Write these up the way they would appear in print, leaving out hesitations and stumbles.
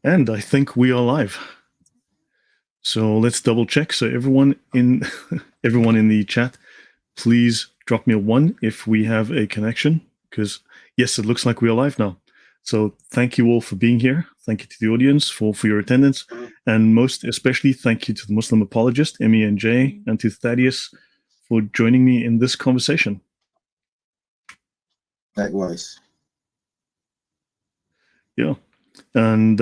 And I think we are live. So let's double check. So everyone in everyone in the chat, please drop me a 1 if we have a connection, because yes, it looks like we are live now. So thank you all for being here. Thank you to the audience for your attendance. And most especially, thank you to the Muslim Apologist, Emmy and Jay, and to Thaddeus for joining me in this conversation. Likewise. Yeah. And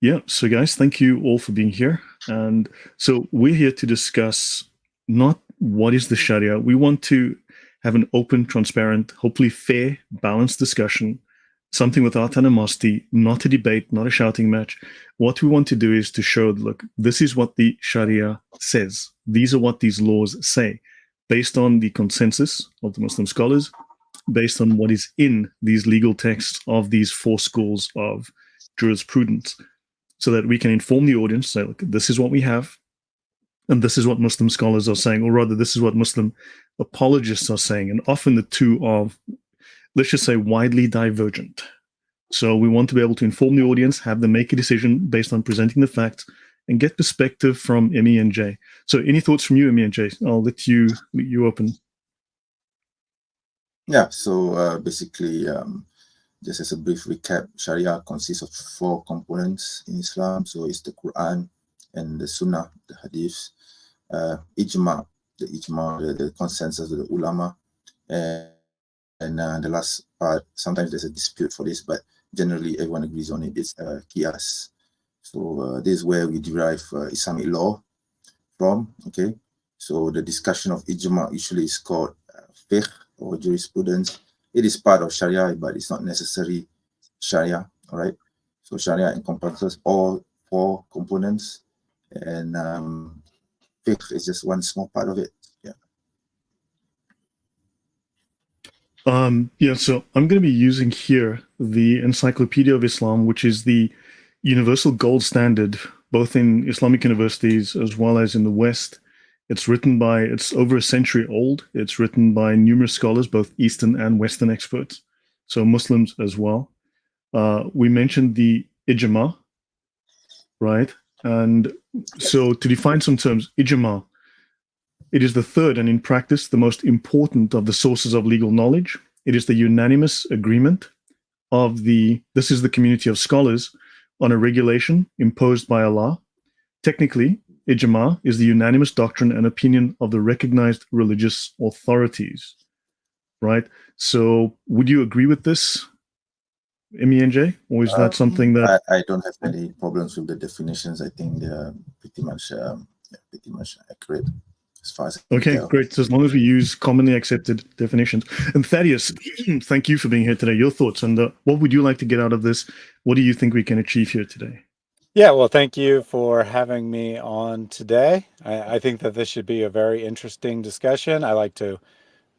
yeah, so guys, thank you all for being here. And so we're here to discuss not what is the Sharia. We want to have an open, transparent, hopefully fair, balanced discussion, something without animosity, not a debate, not a shouting match. What we want to do is to show, look, this is what the Sharia says. These are what these laws say, based on the consensus of the Muslim scholars, based on what is in these legal texts of these 4 schools of jurisprudence, so that we can inform the audience, say, look, this is what we have, and this is what Muslim scholars are saying, or rather, this is what Muslim apologists are saying. And often the two are, let's just say, widely divergent. So we want to be able to inform the audience, have them make a decision based on presenting the facts, and get perspective from Emmy and Jay. So any thoughts from you, Emmy and Jay? I'll let you open. Yeah, so basically, just as a brief recap, Sharia consists of 4 components in Islam. So it's the Quran and the Sunnah, the Hadith, Ijma, the consensus of the ulama, and the last part, sometimes there's a dispute for this, but generally everyone agrees on it, it's Qiyas. So this is where we derive Islamic law from, okay? So the discussion of Ijma usually is called fiqh or jurisprudence. It is part of Sharia, but it's not necessarily Sharia, all right? So Sharia encompasses all 4 components, and fiqh is just one small part of it. Yeah, so I'm going to be using here the Encyclopedia of Islam, which is the universal gold standard, both in Islamic universities as well as in the West. It's over a century old. It's written by numerous scholars, both Eastern and Western experts, so Muslims as well. We mentioned the ijma, right? And so to define some terms, ijma, it is the third and in practice the most important of the sources of legal knowledge. It is the unanimous agreement of this is the community of scholars on a regulation imposed by Allah. Technically, ijma is the unanimous doctrine and opinion of the recognized religious authorities, right? So would you agree with this, Emmy and Jay? Or is that something that... I don't have any problems with the definitions. I think they're pretty much accurate as far as Okay, great. So as long as we use commonly accepted definitions. And Thaddeus, thank you for being here today. Your thoughts, and what would you like to get out of this? What do you think we can achieve here today? Yeah, well, thank you for having me on today. I think that this should be a very interesting discussion. I like to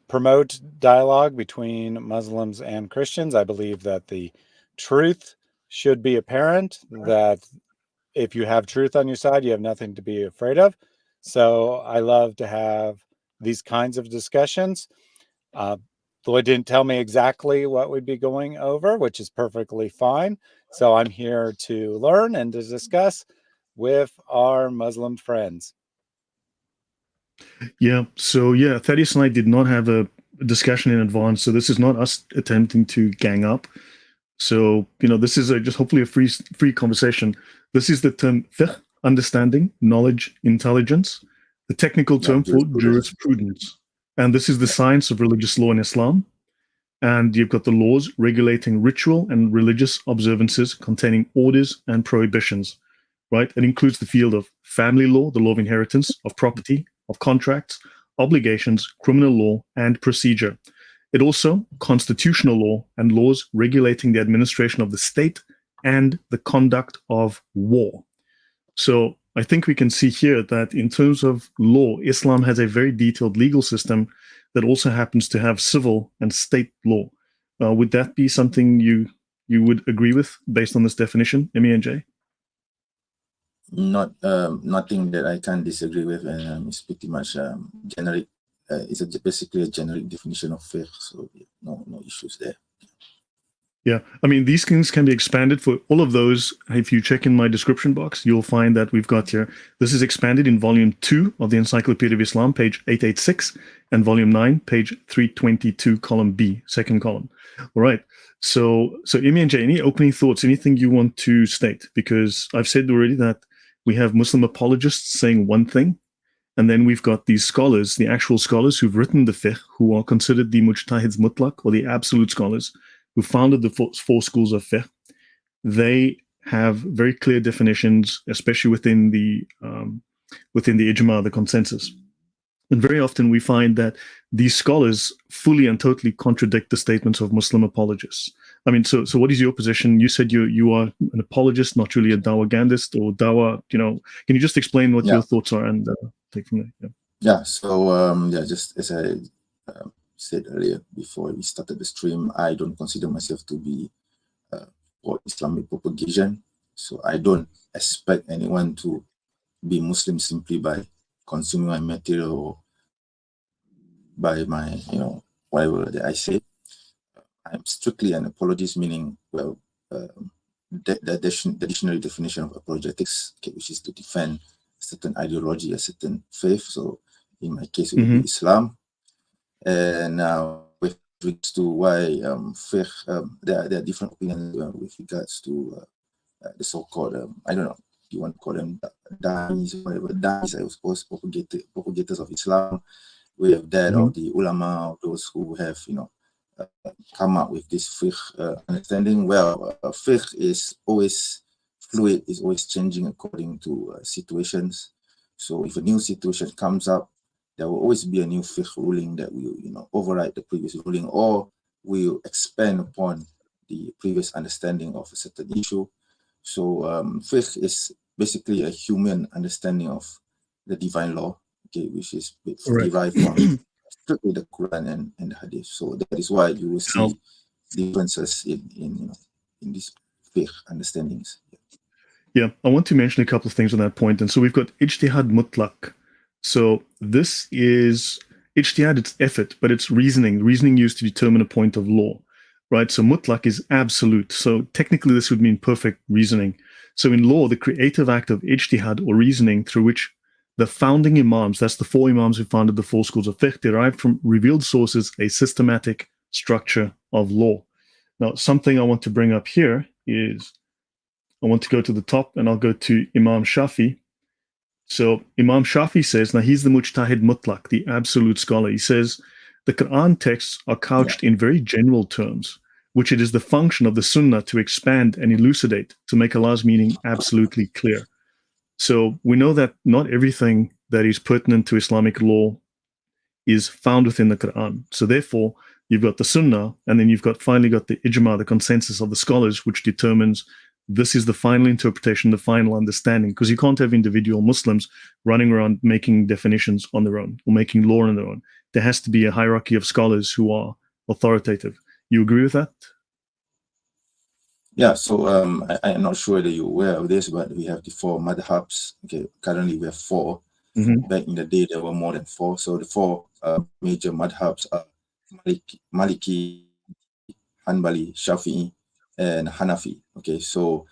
promote dialogue between Muslims and Christians. I believe that the truth should be apparent, that if you have truth on your side, you have nothing to be afraid of. So I love to have these kinds of discussions. Lloyd didn't tell me exactly what we'd be going over, which is perfectly fine. So I'm here to learn and to discuss with our Muslim friends. Yeah, so yeah, Thaddeus and I did not have a discussion in advance, so this is not us attempting to gang up. So, this is just hopefully a free conversation. This is the term fiqh, understanding, knowledge, intelligence, the technical term for jurisprudence. And this is the science of religious law in Islam. And you've got the laws regulating ritual and religious observances containing orders and prohibitions, right? It includes the field of family law, the law of inheritance, of property, of contracts, obligations, criminal law, and procedure. It also constitutional law and laws regulating the administration of the state and the conduct of war. So I think we can see here that in terms of law, Islam has a very detailed legal system that also happens to have civil and state law. Would that be something you would agree with based on this definition, Emmy and Jay? Nothing that I can disagree with, and it's pretty much generic. It's basically a generic definition of fiqh, so no issues there. Yeah, I mean, these things can be expanded for all of those. If you check in my description box, you'll find that we've got here, this is expanded in volume 2 of the Encyclopedia of Islam, page 886, and volume 9, page 322, column B, second column. All right. So Imi and Jay, any opening thoughts, anything you want to state? Because I've said already that we have Muslim apologists saying one thing, and then we've got these scholars, the actual scholars who've written the fiqh, who are considered the mujtahids mutlaq, or the absolute scholars, who founded the four schools of fiqh. They have very clear definitions, especially within the ijma, the consensus. And very often we find that these scholars fully and totally contradict the statements of Muslim apologists. I mean, so what is your position? You said you are an apologist, not really a dawah-gandist or dawah. Can you just explain what your thoughts are and take from there? Yeah. So just as I said earlier before we started the stream, I don't consider myself to be for Islamic propagation. So I don't expect anyone to be Muslim simply by consuming my material or by my, whatever that I say. I'm strictly an apologist, meaning, well, the dictionary definition of apologetics, which is to defend a certain ideology, a certain faith. So in my case, it would be Islam. And now with regards to why fiqh, there are different opinions with regards to the so-called, I don't know, you want to call them da'is or whatever. Da'is, I suppose, propagators of Islam. We have that of the ulama, of those who have, come up with this fiqh understanding. Well, fiqh is always fluid, is always changing according to situations. So if a new situation comes up, there will always be a new fiqh ruling that will, override the previous ruling, or will expand upon the previous understanding of a certain issue. So fiqh is basically a human understanding of the divine law, which is derived from strictly the Quran and the Hadith. So that is why you will see differences in these fiqh understandings. Yeah, I want to mention a couple of things on that point. And so we've got ijtihad mutlaq. So this is ijtihad, it's effort, but it's reasoning used to determine a point of law, right? So mutlaq is absolute. So technically this would mean perfect reasoning. So in law, the creative act of ijtihad, or reasoning, through which the founding imams, that's the four imams who founded the four schools of fiqh, derived from revealed sources a systematic structure of law. Now, something I want to bring up here is, I want to go to the top and I'll go to Imam Shafi. So Imam Shafi says, now he's the mujtahid mutlaq, the absolute scholar. He says, the Quran texts are couched in very general terms, which it is the function of the Sunnah to expand and elucidate, to make Allah's meaning absolutely clear. So we know that not everything that is pertinent to Islamic law is found within the Quran. So therefore, you've got the Sunnah, and then you've finally got the ijma, the consensus of the scholars, which determines this is the final interpretation, the final understanding, because you can't have individual Muslims running around making definitions on their own or making law on their own. There has to be a hierarchy of scholars who are authoritative. You agree with that? Yeah, so I'm not sure that you're aware of this, but we have the four madhabs. Okay, currently we have four. Back in the day, there were more than four. So the four major madhabs are Maliki, Hanbali, Shafi'i, and Hanafi. Okay, so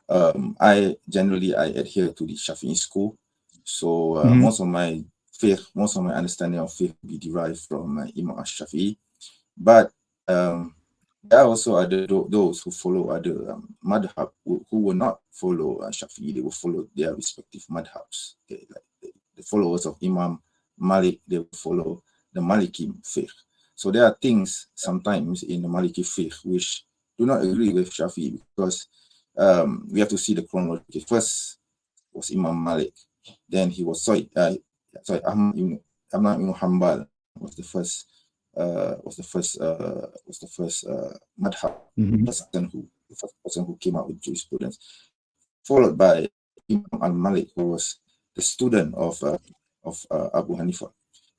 I adhere to the Shafi'i school. So most of my understanding of faith will be derived from Imam Shafi'i. But there are also those who follow other madhab who will not follow Shafi'i. They will follow their respective madhabs. Okay, like the followers of Imam Malik, they will follow the Maliki fiqh. So there are things sometimes in the Maliki fiqh which do not agree with Shafi'i, because we have to see the chronology. First was Imam Malik, then he was Ahmad ibn Hanbal was the first madhab, the first person who came out with jurisprudence, followed by Imam al-Malik, who was the student of Abu Hanifa,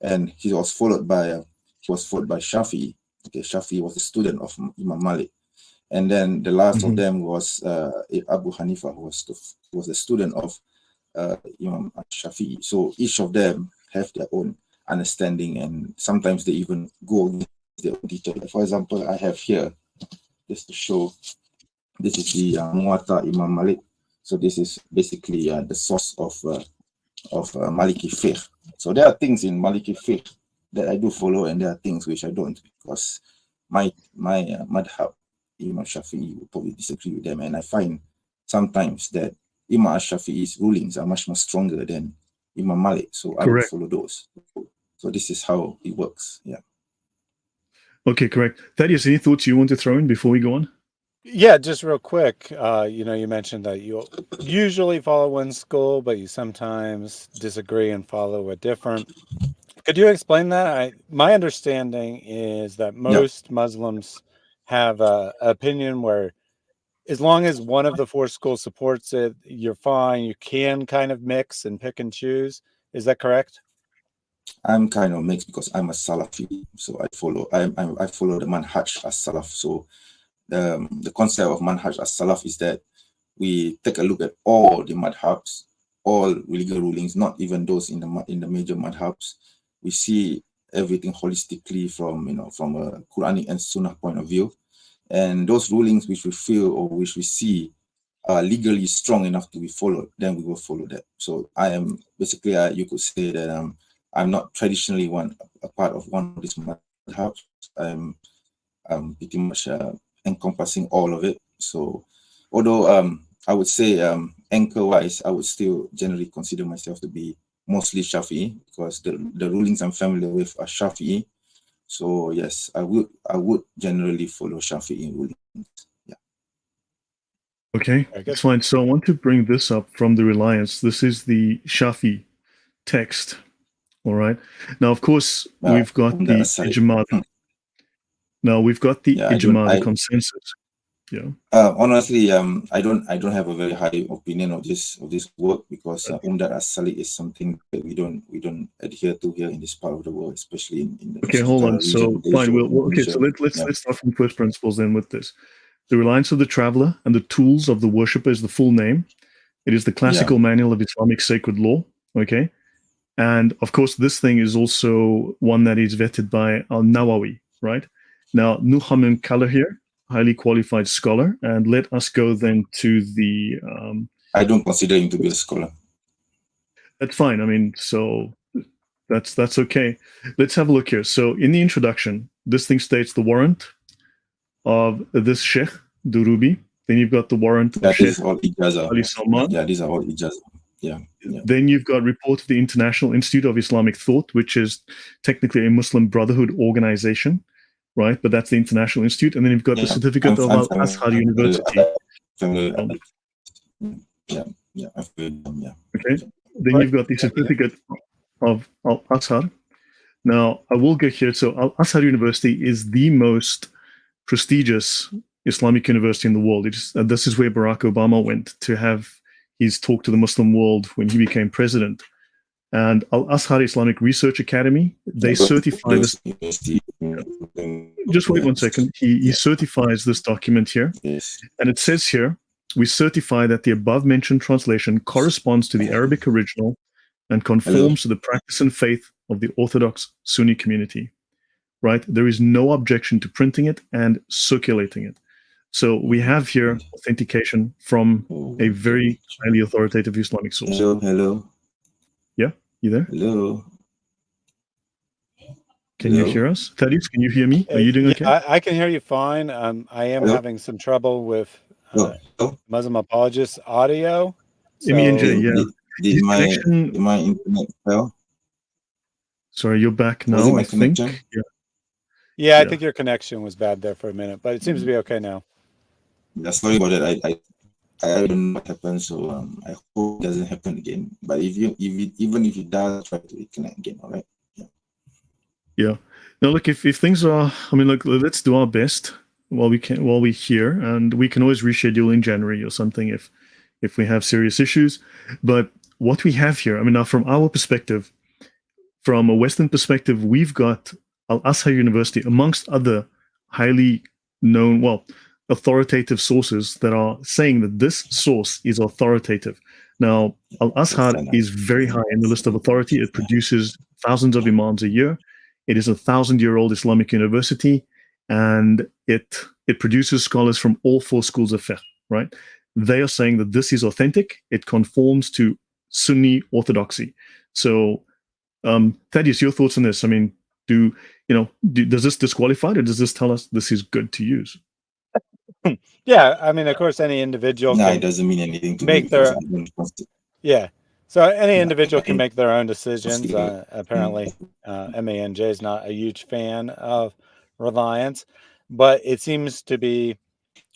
and he was followed by Shafi. Okay, Shafi was the student of Imam Malik, and then the last of them was Abu Hanifa, who was the student of Imam Shafi. So each of them have their own understanding, and sometimes they even go against their own teacher. For example, I have here just to show. This is the Muwatta Imam Malik. So this is basically the source of Maliki fiqh. So there are things in Maliki fiqh that I do follow, and there are things which I don't, because my madhab, Imam Shafi, will probably disagree with them, and I find sometimes that Imam Shafi's rulings are much more stronger than Imam Malik, so I would follow those. So this is how it works. Yeah. Okay, correct. Thaddeus, any thoughts you want to throw in before we go on? Yeah, just real quick. You mentioned that you usually follow one school, but you sometimes disagree and follow a different. Could you explain that? My understanding is that most Muslims have an opinion where, as long as one of the four schools supports it, you're fine. You can kind of mix and pick and choose. Is that correct? I'm kind of mixed because I'm a Salafi, so I follow the manhaj as Salaf. So the concept of manhaj as Salaf is that we take a look at all the madhabs, all legal rulings, not even those in the major madhabs. We see everything holistically from a Quranic and Sunnah point of view, and those rulings which we feel or which we see are legally strong enough to be followed, then we will follow that. So I am basically, you could say that I'm not traditionally a part of one of these madhabs. I'm pretty much encompassing all of it. So although I would say anchor-wise, I would still generally consider myself to be mostly Shafi, because the rulings I'm familiar with are Shafi. So yes, I would generally follow Shafi rulings. Yeah. Okay, that's fine. So I want to bring this up from the Reliance. This is the Shafi text. All right. Now, of course, we've got the ijma. Now we've got the ijma, the consensus. Yeah. Honestly, I don't have a very high opinion of this work, because Umdat as-Salik is something that we don't adhere to here in this part of the world, especially in the Okay, hold on. So fine. So let's start from first principles then with this. The reliance of the traveler and the tools of the worshipper is the full name. It is the classical manual of Islamic sacred law. Okay. And of course, this thing is also one that is vetted by Al-Nawawi, right? Now, Nuhamin Kala here, highly qualified scholar, and let us go then to the... I don't consider him to be a scholar. That's fine. I mean, so that's okay. Let's have a look here. So in the introduction, this thing states the warrant of this Sheikh Durubi. Then you've got the warrant of Sheikh Ali Salman. Yeah, these are all ijazah. Yeah. Then you've got report of the International Institute of Islamic Thought, which is technically a Muslim Brotherhood organization, right? But that's the International Institute. And then you've got the certificate of Al-Azhar University. Okay. Then you've got the certificate of Al-Azhar. Now, I will get here. So Al-Azhar University is the most prestigious Islamic university in the world. This is where Barack Obama went to have his talk to the Muslim world when he became president. And Al-Azhar Islamic Research Academy, they certify this. Just wait 1 second. He certifies this document here. And it says here, we certify that the above mentioned translation corresponds to the Arabic original and conforms to the practice and faith of the Orthodox Sunni community, right? There is no objection to printing it and circulating it. So we have here authentication from a very highly authoritative Islamic source. Hello. Yeah, you there? Hello. Can you hear us? Thaddeus, can you hear me? Are you doing okay? I can hear you fine. I am having some trouble with Muslim Apologist audio. So Did my internet fail? Sorry, you're back now, I think. Yeah, I think your connection was bad there for a minute, but it seems to be okay now. Yeah, sorry about that. I don't know what happened, so I hope it doesn't happen again. But even if it does, try to reconnect again. All right. Yeah. Now, look, if things are, I mean, look, let's do our best while we're here, and we can always reschedule in January or something if we have serious issues. But what we have here, I mean, now from our perspective, from a Western perspective, we've got Al-Azhar University, amongst other highly known, authoritative sources that are saying that this source is authoritative. Now, Al-Azhar is very high in the list of authority. It produces thousands of imams a year. It is a 1,000-year-old Islamic university, and it It produces scholars from all four schools of fiqh, right? They are saying that this is authentic. It conforms to Sunni orthodoxy. So, Thaddeus, your thoughts on this? I mean, does this disqualify it, or does this tell us this is good to use? Yeah, I mean, of course, any individual No, can it doesn't mean anything to me make because their I don't consider. yeah. So any Yeah, individual can I make their own decisions. consider. Apparently, MANJ is not a huge fan of reliance, but it seems to be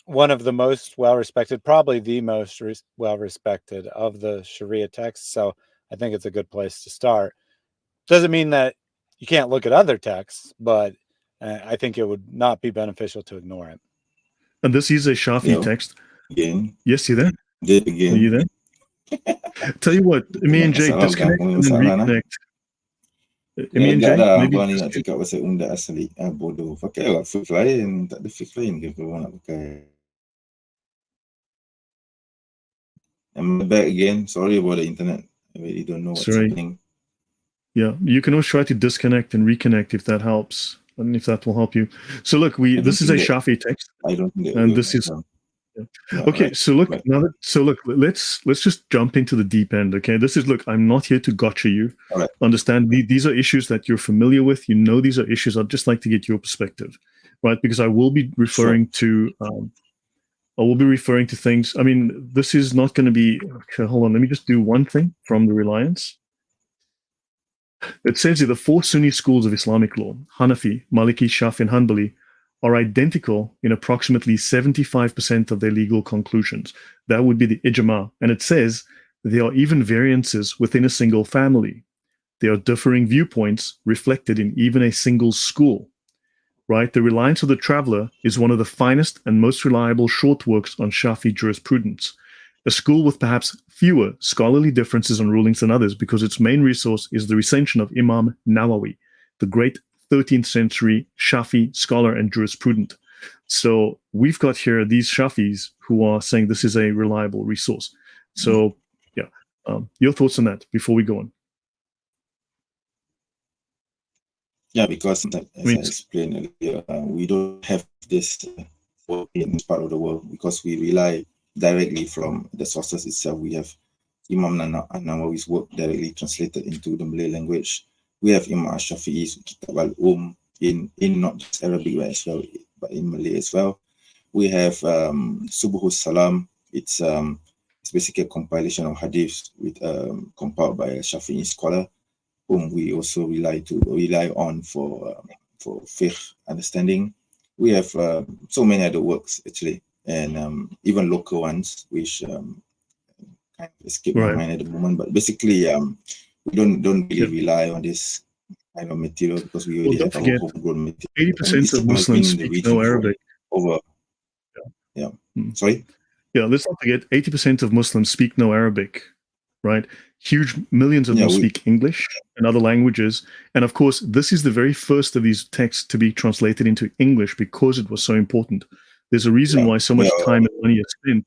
one of the most well-respected, probably the most well-respected of the Sharia texts. So I think it's a good place to start. Doesn't mean that you can't look at other texts, but I think it would not be beneficial to ignore it. And this is a Shafi Hello? text. Again, Yes, you there? did Are again. you there? Tell you what, me and Jay, Masalah disconnect gangguan and then masalah nak. reconnect. Ya, Me and agak Jay, dah maybe abang ni nak cakap pasal unda asli. Bodoh. Pakai lah fix lain. Tak ada fix lain ke kalau nak pakai. I'm back again. Sorry about the internet. I really don't know what's Sorry. happening. Yeah, you can always try to disconnect and reconnect if that helps, and if that will help you. So look, this is a Shafi text, I don't think that and will. this is Yeah, okay. right. So look, Right. let's just jump into the deep end. Okay, this is, look, I'm not here to gotcha you. All right. Understand, these are issues that you're familiar with. You know these are issues. I'd just like to get your perspective, right? Because I will be referring to things. I mean, this is not going to be. Okay, hold on. Let me just do one thing from the Reliance. It says here the four Sunni schools of Islamic law, Hanafi, Maliki, Shafi, and Hanbali, are identical in approximately 75% of their legal conclusions. That would be the ijma. And it says there are even variances within a single family. There are differing viewpoints reflected in even a single school. Right? The Reliance of the Traveller is one of the finest and most reliable short works on Shafi jurisprudence. A school with perhaps fewer scholarly differences on rulings than others because its main resource is the recension of Imam Nawawi, the great 13th century Shafi scholar and jurisprudent. So we've got here these Shafis who are saying this is a reliable resource. So, yeah, your thoughts on that before we go on? Yeah, because as I explained earlier, we don't have this work in this part of the world because we rely directly from the sources itself. We have Imam Nawawi's work directly translated into the Malay language. We have Imam Shafi'i's Kitab al-Um in not just Arabic as well, but in Malay as well. We have Subuhus Salam. It's basically a compilation of hadiths with compiled by a Shafi'i scholar, whom we also rely on for fiqh understanding. We have so many other works actually, and even local ones, which kind of escape my mind at the moment. But basically, we don't really rely on this kind of material because we already have our homegrown material. 80% of Muslims speak no Arabic. Sorry? Yeah, let's not forget 80% of Muslims speak no Arabic, right? Huge millions of them speak English and other languages. And of course, this is the very first of these texts to be translated into English because it was so important. There's a reason why so much time and money is spent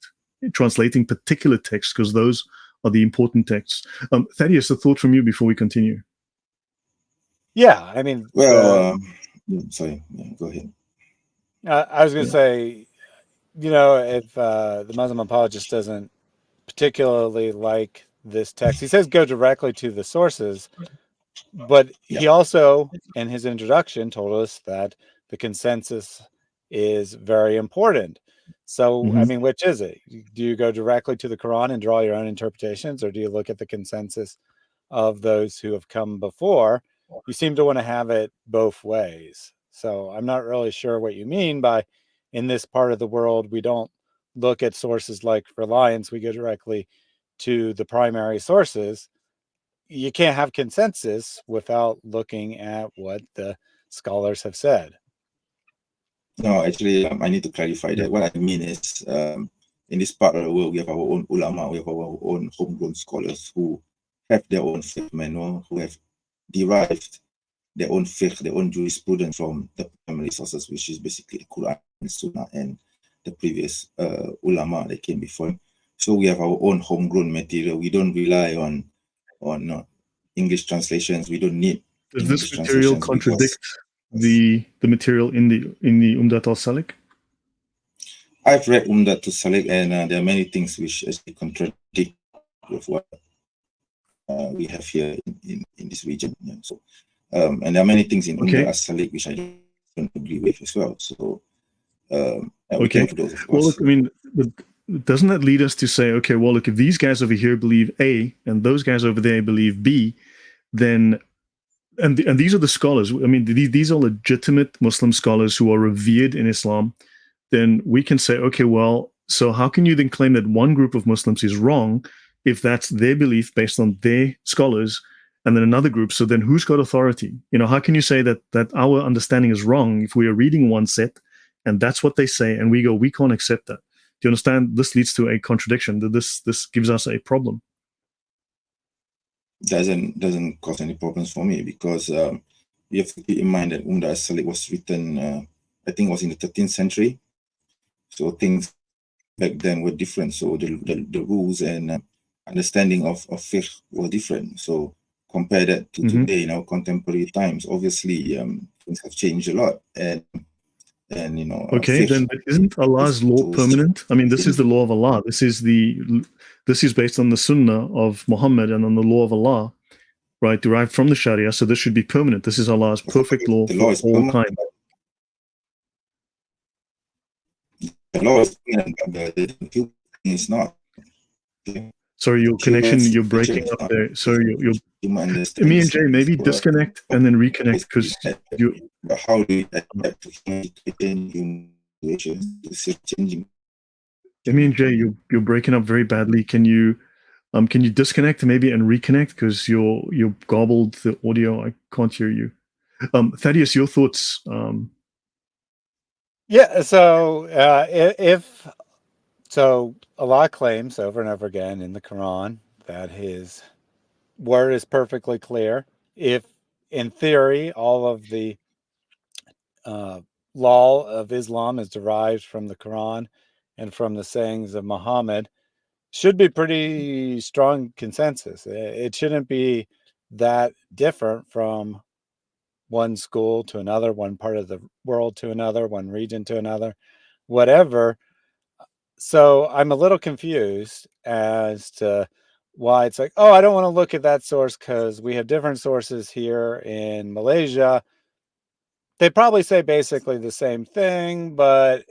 translating particular texts, because those are the important texts. Thaddeus, a thought from you before we continue? Yeah, I mean, sorry, go ahead. I was going to say, if the Muslim Apologist doesn't particularly like this text, he says go directly to the sources, but he also, in his introduction, told us that the consensus is very important. So, I mean, which is it? Do you go directly to the Quran and draw your own interpretations, or do you look at the consensus of those who have come before? You seem to want to have it both ways. So I'm not really sure what you mean by, in this part of the world, we don't look at sources like Reliance, we go directly to the primary sources. You can't have consensus without looking at what the scholars have said. No, actually, I need to clarify that. What I mean is, in this part of the world, we have our own ulama, we have our own homegrown scholars who have their own fiqh manual, who have derived their own fiqh, their own jurisprudence from the primary sources, which is basically the Quran and Sunnah and the previous ulama that came before him. So we have our own homegrown material. We don't rely on English translations. We don't need. Does this material contradict the material in the Umdat al-Salik? I've read Umdat to Salik, and there are many things which actually contradict with what we have here in this region. So, and there are many things in Umdat Salik which I don't agree with as well. So, we can those, of course. Well, look, I mean, doesn't that lead us to say, okay, well, look, if these guys over here believe A and those guys over there believe B, then and these are the scholars. I mean, these are legitimate Muslim scholars who are revered in Islam. Then we can say, okay, well, so how can you then claim that one group of Muslims is wrong if that's their belief based on their scholars, and then another group? So then who's got authority? You know, how can you say that our understanding is wrong if we are reading one set and that's what they say and we go, we can't accept that? Do you understand? This leads to a contradiction. That this gives us a problem. Doesn't cause any problems for me, because you have to keep in mind that Umdat Salik was written, I think it was in the 13th century. So things back then were different. So the rules and understanding of fiqh were different. So compare that to today, in our contemporary times, obviously things have changed a lot. And you know, okay, then isn't Allah's law permanent? I mean, this is the law of Allah. This is based on the Sunnah of Muhammad and on the law of Allah, right? Derived from the Sharia. So this should be permanent. This is Allah's perfect law for all time. The law is permanent, but the is not. Sorry, your connection, you're breaking up there. Sorry, you're me and Jay, maybe disconnect and then reconnect, because you. How do you adapt to changing changing? Me and Jay, you're breaking up very badly. Can you disconnect maybe and reconnect, because you gobbled the audio. I can't hear you. Thaddeus, your thoughts? Yeah. So so Allah claims over and over again in the Quran that His word is perfectly clear. If in theory all of the law of Islam is derived from the Quran and from the sayings of Muhammad, should be pretty strong consensus. It shouldn't be that different from one school to another, one part of the world to another, one region to another, whatever. So I'm a little confused as to why it's like, oh, I don't want to look at that source because we have different sources here in Malaysia. They probably say basically the same thing, but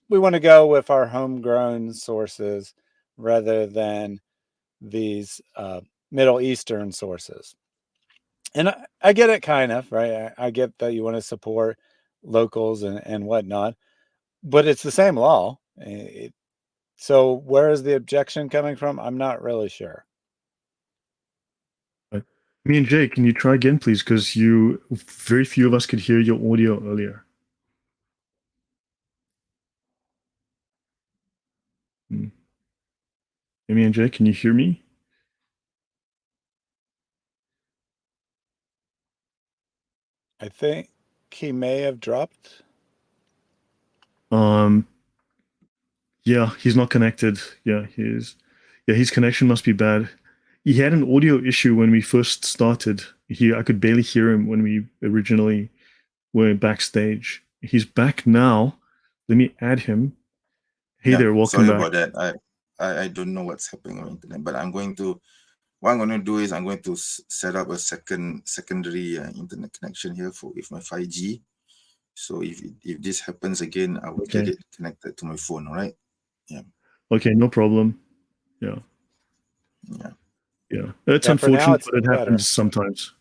we want to go with our homegrown sources rather than these Middle Eastern sources. And I get it, kind of, right? I get that you want to support locals and whatnot, but it's the same law. So where is the objection coming from? I'm not really sure. Me and Jay, can you try again, please? Because very few of us could hear your audio earlier. Me and Jay, can you hear me? I think he may have dropped. Yeah, he's not connected. Yeah, his connection must be bad. He had an audio issue when we first started. I could barely hear him when we originally were backstage. He's back now. Let me add him. Hey there, welcome back. Sorry about that. I don't know what's happening on the internet, but what I'm going to do is I'm going to set up a secondary internet connection here with my 5G. So if this happens again, I will get it connected to my phone. All right. Yeah. Okay, no problem. Yeah. It's unfortunate, but it happens sometimes.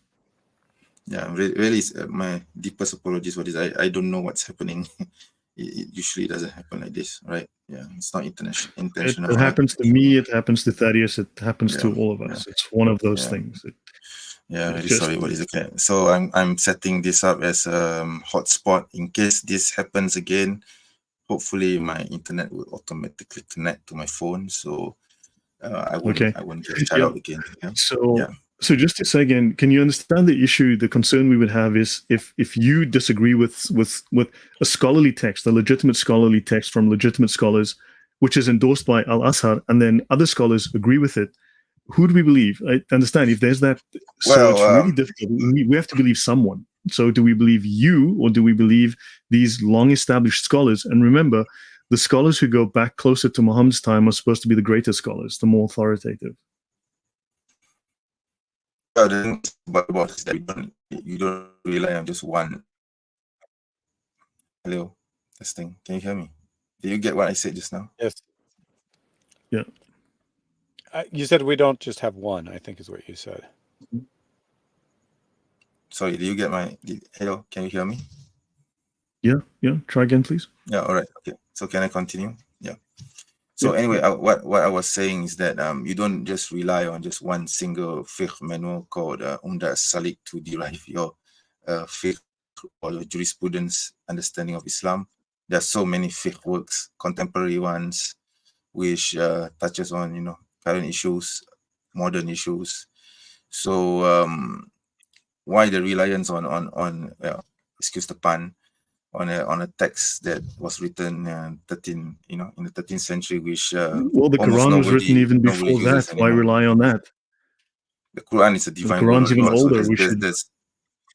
Yeah, really, my deepest apologies for this. I don't know what's happening. It usually doesn't happen like this, right? Yeah, it's not intentional. It happens to me. It happens to Thaddeus. It happens to all of us. It's one of those things. Really sorry about this. Okay, so I'm setting this up as a hotspot in case this happens again. Hopefully, my internet will automatically connect to my phone, so I won't just shut out again. Yeah? So just to say again, can you understand the issue? The concern we would have is if you disagree with a scholarly text, a legitimate scholarly text from legitimate scholars, which is endorsed by Al-Azhar, and then other scholars agree with it, who do we believe? I understand if there's that. So it's really difficult. We have to believe someone. So do we believe you, or do we believe these long-established scholars? And remember, the scholars who go back closer to Muhammad's time are supposed to be the greater scholars, the more authoritative. The thing about is that you don't rely on just one. Hello, testing. Can you hear me? Did you get what I said just now? Yes. Yeah. You said we don't just have one, I think is what you said. Sorry, did you get my... hello, can you hear me? Yeah. Try again, please. Yeah, all right. Okay. So can I continue? Yeah. So anyway, what I was saying is that you don't just rely on just one single fiqh manual called Salik to derive your fiqh or your jurisprudence understanding of Islam. There are so many fiqh works, contemporary ones, which touches on current issues, modern issues. So why the reliance on excuse the pun, on a text that was written in the 13th century, which well, the Quran was written even before that. Why rely on that? The Quran is a divine the word Quran's of even God. older. So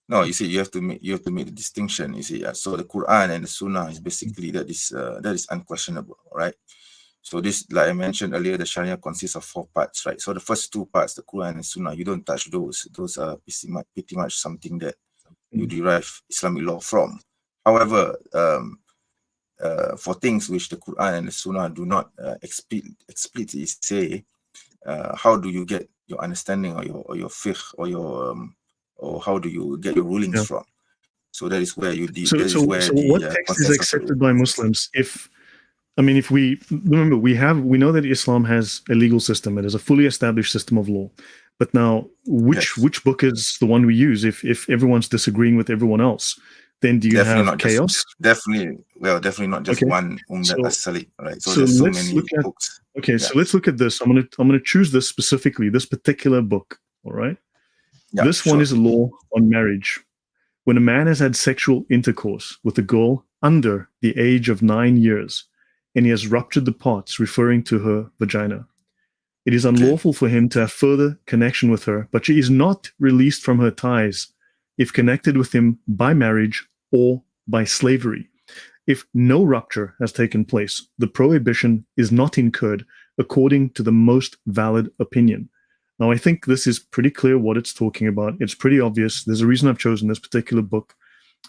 no, you see, you have to make the distinction. You see, so the Quran and the Sunnah is basically that is unquestionable, right? So this, like I mentioned earlier, the Sharia consists of 4 parts, right? So the first 2 parts, the Quran and Sunnah, you don't touch those. Those are pretty much something that you derive Islamic law from. However, for things which the Quran and the Sunnah do not explicitly say, how do you get your understanding or your fiqh or how do you get your rulings from? So that is where you So what text is accepted by Muslims? If we remember, we know that Islam has a legal system. It is a fully established system of law. But now, which book is the one we use? If everyone's disagreeing with everyone else, then do you have chaos? Definitely not just one Salik, right? So there's so many books. Okay, so let's look at this. I'm gonna choose this specifically, this particular book. All right. Yeah, this one is a law on marriage. When a man has had sexual intercourse with a girl under the age of 9 years, and he has ruptured the parts referring to her vagina, it is unlawful for him to have further connection with her, but she is not released from her ties if connected with him by marriage or by slavery. If no rupture has taken place, the prohibition is not incurred according to the most valid opinion. Now, I think this is pretty clear what it's talking about. It's pretty obvious. There's a reason I've chosen this particular book.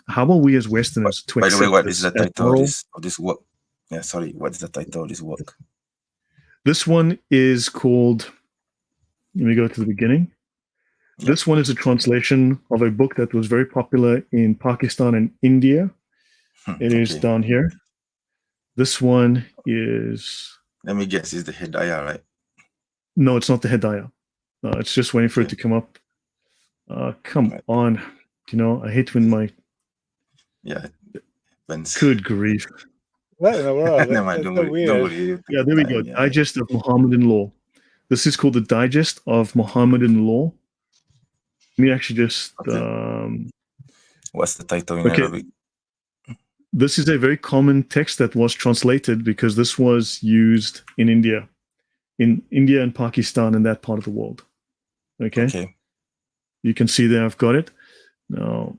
How are we as Westerners to accept this? By the way, what is the title of this work? Yeah, sorry, what is the title of this work? This one is called, let me go to the beginning. Yep. This one is a translation of a book that was very popular in Pakistan and India. It is down here. This one is... Let me guess, is the Hidayah, right? No, it's not the Hidayah. It's just waiting for it to come up. Come on. I hate when my... Yeah. Good grief. What in the world? Never mind, don't worry. Yeah, there we go. Yeah. Digest of Mohammedan Law. This is called the Digest of Mohammedan Law. Let me actually just... What's the title in Arabic? This is a very common text that was translated because this was used in India and Pakistan and that part of the world. Okay. You can see there I've got it. Now,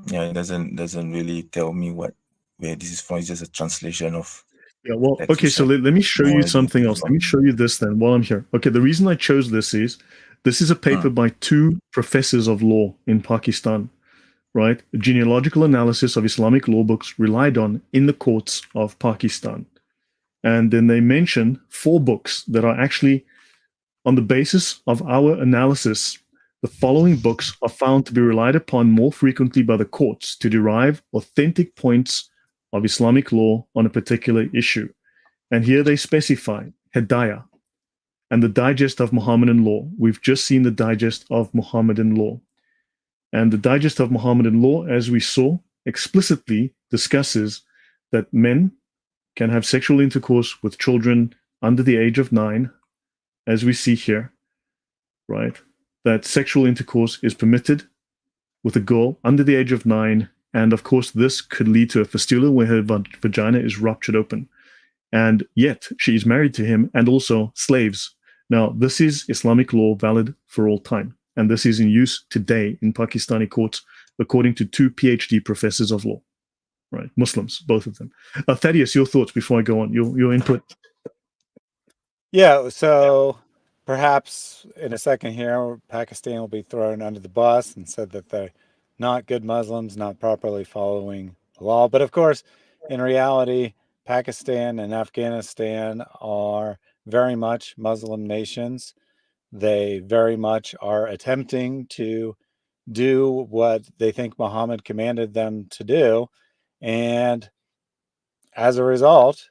yeah, it doesn't really tell me where this is from. It's just a translation of... Yeah, well, okay, so let me show you something else. Let me show you this then while I'm here. Okay, the reason I chose this is a paper by 2 professors of law in Pakistan, right? A genealogical analysis of Islamic law books relied on in the courts of Pakistan. And then they mention 4 books that are actually on the basis of our analysis. The following books are found to be relied upon more frequently by the courts to derive authentic points of Islamic law on a particular issue. And here they specify Hidayah and the Digest of Mohammedan Law. We've just seen the Digest of Mohammedan Law. And the Digest of Mohammedan Law, as we saw, explicitly discusses that men can have sexual intercourse with children under the age of 9, as we see here, right? That sexual intercourse is permitted with a girl under the age of 9, and of course this could lead to a fistula where her vagina is ruptured open. And yet she is married to him and also slaves. Now, this is Islamic law valid for all time. and this is in use today in Pakistani courts, according to 2 PhD professors of law, right? Muslims, both of them. Thaddeus, your thoughts before I go on, your input. Yeah, so perhaps in a second here, Pakistan will be thrown under the bus and said that they're not good Muslims, not properly following the law. But of course, in reality, Pakistan and Afghanistan are very much Muslim nations. They very much are attempting to do what they think Muhammad commanded them to do. And as a result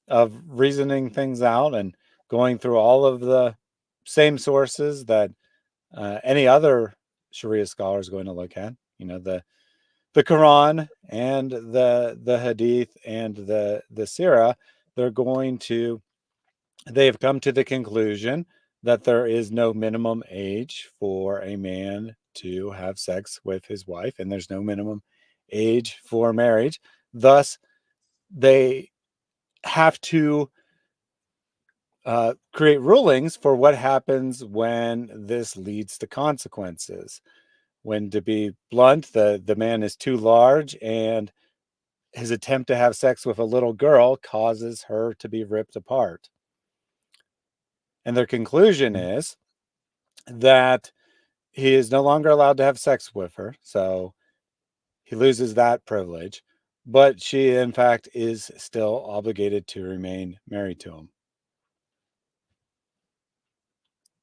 of reasoning things out and going through all of the same sources that any other Sharia scholar is going to look at, the Quran and the Hadith and the Sirah, they have come to the conclusion that there is no minimum age for a man to have sex with his wife, and there's no minimum age for marriage. Thus, they have to create rulings for what happens when this leads to consequences. When, to be blunt, the man is too large and his attempt to have sex with a little girl causes her to be ripped apart. And their conclusion is that he is no longer allowed to have sex with her, so he loses that privilege, but she, in fact, is still obligated to remain married to him.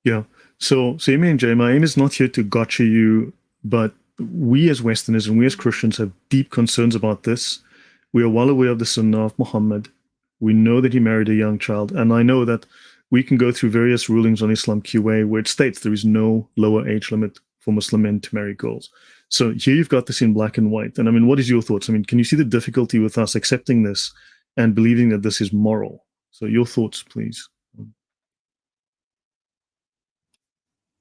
Yeah. So Amy and Jay, my aim is not here to gotcha you, but we as Westerners and we as Christians have deep concerns about this. We are well aware of the Sunnah of Muhammad. We know that he married a young child, and I know that we can go through various rulings on Islam QA where it states there is no lower age limit for Muslim men to marry girls. So here you've got this in black and white. And I mean, what is your thoughts? I mean, can you see the difficulty with us accepting this and believing that this is moral? So your thoughts, please.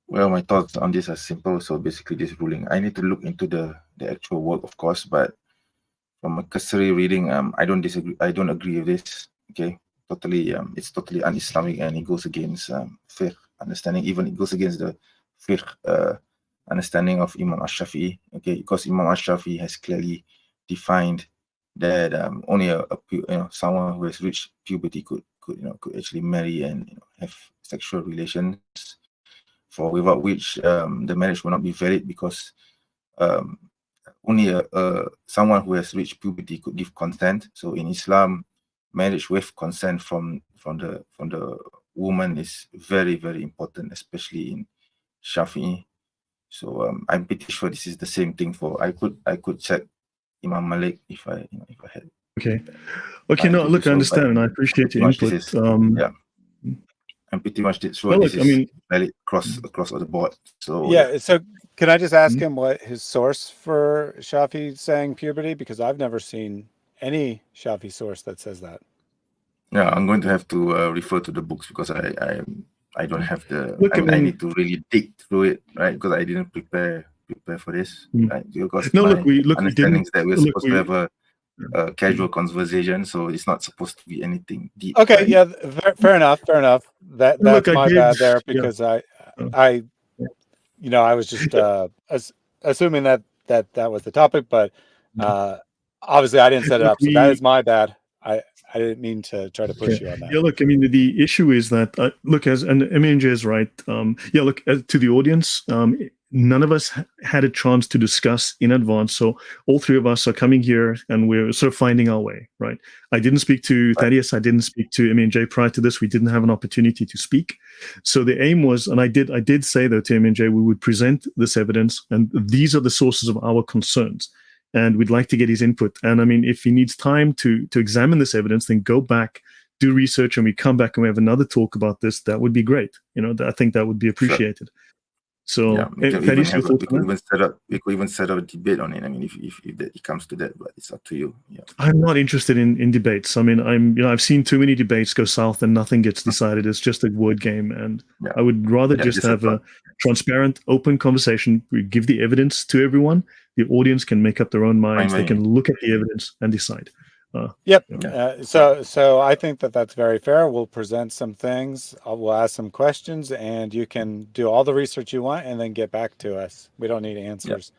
Well, my thoughts on this are simple. So basically, this ruling, I need to look into the actual work, of course, but from a cursory reading, I don't disagree. I don't agree with this. Okay, totally, it's totally un-Islamic, and it goes against fiqh understanding. Even it goes against the fiqh understanding of Imam Shafi. Okay, because Imam Shafi has clearly defined that only someone who has reached puberty could actually marry and have sexual relations, for without which the marriage will not be valid, because only someone who has reached puberty could give consent. So in Islam, marriage with consent from the woman is very, very important, especially in Shafi. So I'm pretty sure this is the same thing for. I could check Imam Malik if I had. Okay. No, look, I understand, and I appreciate your input. Yeah. I'm pretty much sure this is valid across the board. So yeah. So can I just ask him what his source for Shafi saying puberty? Because I've never seen any Shafi source that says that. Yeah, I'm going to have to refer to the books, because I don't have the. I need to really dig through it, right? Because I didn't prepare for this, right? Because understanding is that we're supposed to have a casual conversation, so it's not supposed to be anything deep. Okay, right? yeah, fair enough. That's my bad there, because I was just assuming that was the topic, but obviously I didn't set it up, so that is my bad. I didn't mean to try to push you on that. Yeah, look, I mean, the issue is that, look, and MJ is right. Look, to the audience, none of us had a chance to discuss in advance. So all three of us are coming here and we're sort of finding our way, right? I didn't speak to Thaddeus. I didn't speak to MJ prior to this. We didn't have an opportunity to speak. So the aim was, and I did say though to MJ, we would present this evidence, and these are the sources of our concerns. And we'd like to get his input. And I mean, if he needs time to examine this evidence, then go back, do research, and we come back and we have another talk about this. That would be great. I think that would be appreciated. Sure. So yeah, we could even set up a debate on it. I mean, if it comes to that, but it's up to you. Yeah. I'm not interested in debates. I mean, I've seen too many debates go south and nothing gets decided. It's just a word game, and I would rather just have a transparent, open conversation. We give the evidence to everyone. The audience can make up their own minds. They can look at the evidence and decide. Yep. Yeah. So I think that that's very fair. We'll present some things. We'll ask some questions, and you can do all the research you want, and then get back to us. We don't need answers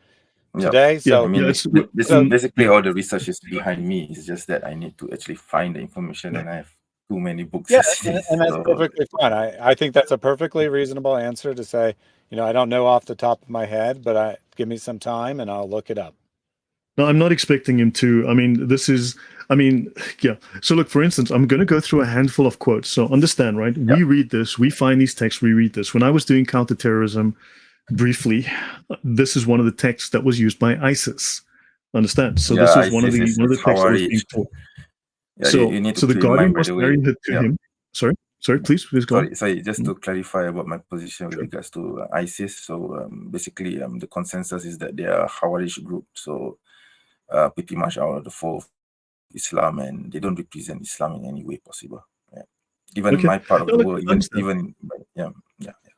today. I So mean, so basically all the research is behind me. It's just that I need to actually find the information, and I have too many books yeah, as it is. and that's So, perfectly fine. I think that's a perfectly reasonable answer to say, I don't know off the top of my head, but give me some time and I'll look it up. No, I'm not expecting him to. Yeah. So look, for instance, I'm going to go through a handful of quotes. So understand, right? We read this, we find these texts, we read this. When I was doing counterterrorism briefly, this is one of the texts that was used by ISIS. Understand? So this was one of the texts that was being taught. Yeah, So, you need to so the clear your mind, Guardian by must the way. marry her to him. Sorry, please go on. Sorry, just to clarify about my position with regards to ISIS. So basically, the consensus is that they are a Khawarij group. So pretty much out of the fold of Islam, and they don't represent Islam in any way possible. Yeah. Even in my part of the world,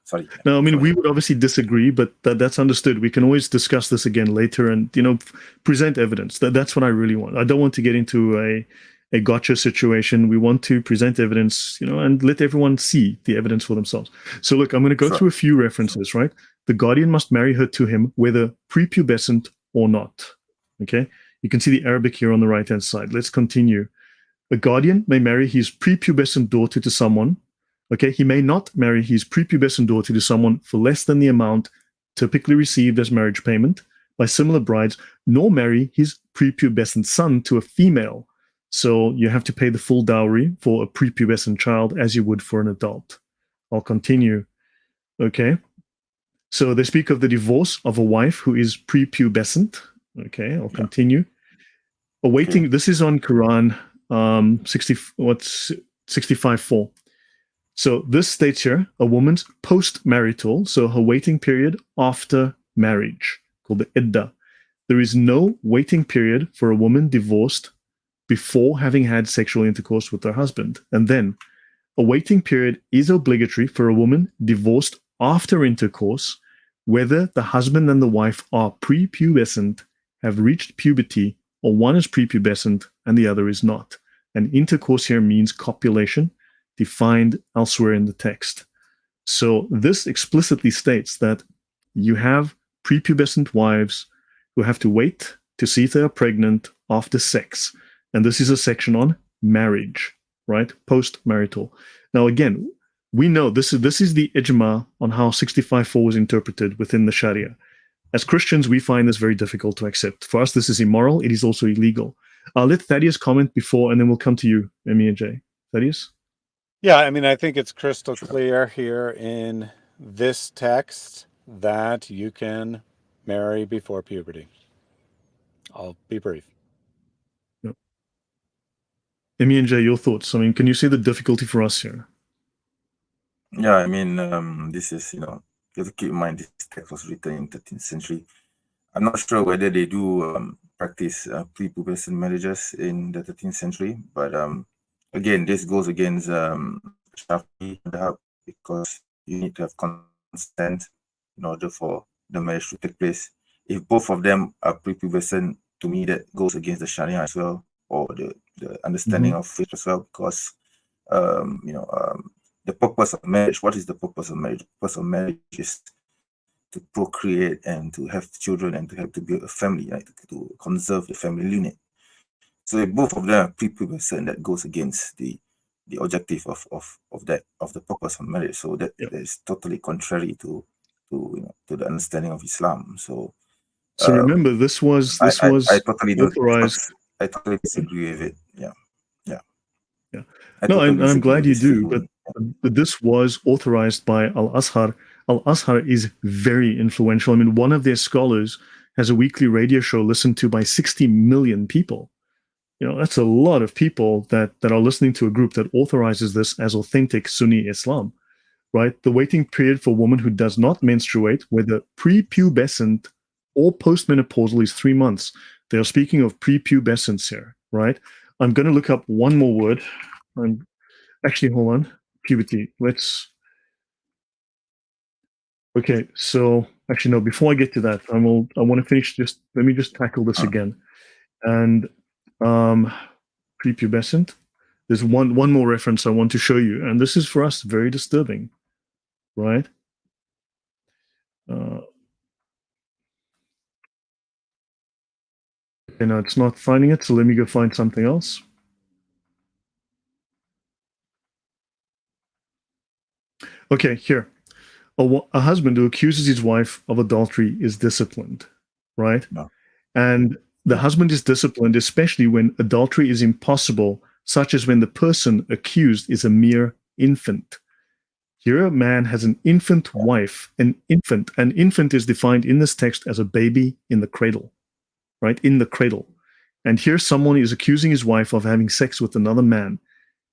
sorry. No, I mean, we would obviously disagree, but that's understood. We can always discuss this again later and, present evidence. That's what I really want. I don't want to get into a gotcha situation. We want to present evidence, and let everyone see the evidence for themselves. So look, I'm going to go through a few references, right? The guardian must marry her to him, whether prepubescent or not. Okay? You can see the Arabic here on the right-hand side. Let's continue. A guardian may marry his prepubescent daughter to someone. Okay, he may not marry his prepubescent daughter to someone for less than the amount typically received as marriage payment by similar brides, nor marry his prepubescent son to a female. So you have to pay the full dowry for a prepubescent child as you would for an adult. I'll continue. Okay. So they speak of the divorce of a wife who is prepubescent. Okay, I'll continue. Awaiting, this is on Quran 65:4. So this states here a woman's post-marital, so her waiting period after marriage, called the iddah. There is no waiting period for a woman divorced before having had sexual intercourse with her husband. And then a waiting period is obligatory for a woman divorced after intercourse, whether the husband and the wife are prepubescent, have reached puberty, or one is prepubescent and the other is not. And intercourse here means copulation, defined elsewhere in the text. So this explicitly states that you have prepubescent wives who have to wait to see if they are pregnant after sex. And this is a section on marriage, right? Post-marital. Now, again, we know this is the ijma on how 65:4 was interpreted within the Sharia. As Christians, we find this very difficult to accept. For us, this is immoral. It is also illegal. I'll let Thaddeus comment before, and then we'll come to you, Emi and Jay. Thaddeus? Yeah, I mean, I think it's crystal clear here in this text that you can marry before puberty. I'll be brief. Yep. Emi and Jay, your thoughts? I mean, can you see the difficulty for us here? Yeah, I mean, this is, you have to keep in mind this text was written in 13th century. I'm not sure whether they do practice prepubescent marriages in the 13th century, but again, this goes against Shafi madhab, because you need to have consent in order for the marriage to take place. If both of them are prepubescent, to me that goes against the Sharia as well, or the understanding of faith as well, because the purpose of marriage, what is the purpose of marriage? The purpose of marriage is to procreate and to have children and to have to build a family, right? To conserve the family unit. So if both of them are prepubescent, that goes against the objective of the purpose of marriage. So that is totally contrary to the understanding of Islam. So remember, this was I totally authorized. I totally disagree with it. Yeah. No, and I'm glad you do, but this was authorized by Al-Azhar. Al-Azhar is very influential. I mean, one of their scholars has a weekly radio show listened to by 60 million people. That's a lot of people that are listening to a group that authorizes this as authentic Sunni Islam, right? The waiting period for a woman who does not menstruate, whether prepubescent or postmenopausal, is 3 months. They are speaking of prepubescence here, right? I'm going to look up one more word. Actually, hold on. Puberty. Okay, so actually, no, before I get to that, I want to finish let me just tackle this again. And prepubescent. There's one more reference I want to show you, and this is for us very disturbing, right? Okay, now it's not finding it, so let me go find something else. Okay, here. A husband who accuses his wife of adultery is disciplined, right? No. And the husband is disciplined, especially when adultery is impossible, such as when the person accused is a mere infant. Here, a man has an infant wife, an infant. An infant is defined in this text as a baby in the cradle, right? In the cradle. And here, someone is accusing his wife of having sex with another man.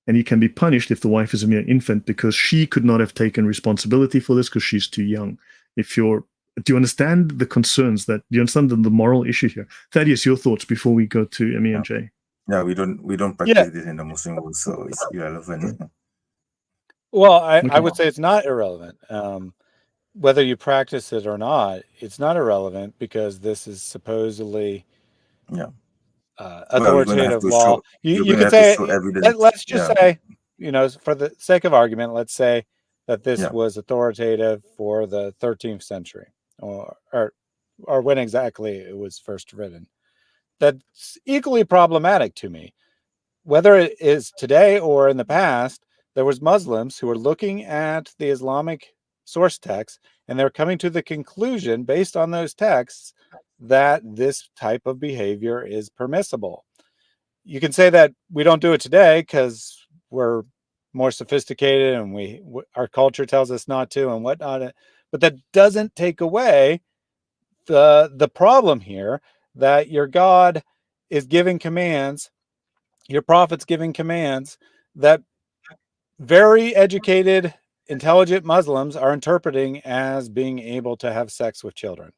And he can be punished if the wife is a mere infant because she could not have taken responsibility for this because she's too young. Do you understand the concerns do you understand the moral issue here? Thaddeus, your thoughts before we go to Emmy and Jay. Yeah, we don't practice this in the Muslim world, so it's irrelevant. Well, I would say it's not irrelevant. Whether you practice it or not, it's not irrelevant because this is supposedly authoritative law. You could say, let's just say, for the sake of argument, let's say that this was authoritative for the 13th century or when exactly it was first written. That's equally problematic to me. Whether it is today or in the past, there was Muslims who were looking at the Islamic source texts, and they're coming to the conclusion based on those texts that this type of behavior is permissible. You can say that we don't do it today because we're more sophisticated and our culture tells us not to and whatnot, but that doesn't take away the problem here that your God is giving commands, your prophet's giving commands that very educated, intelligent Muslims are interpreting as being able to have sex with children.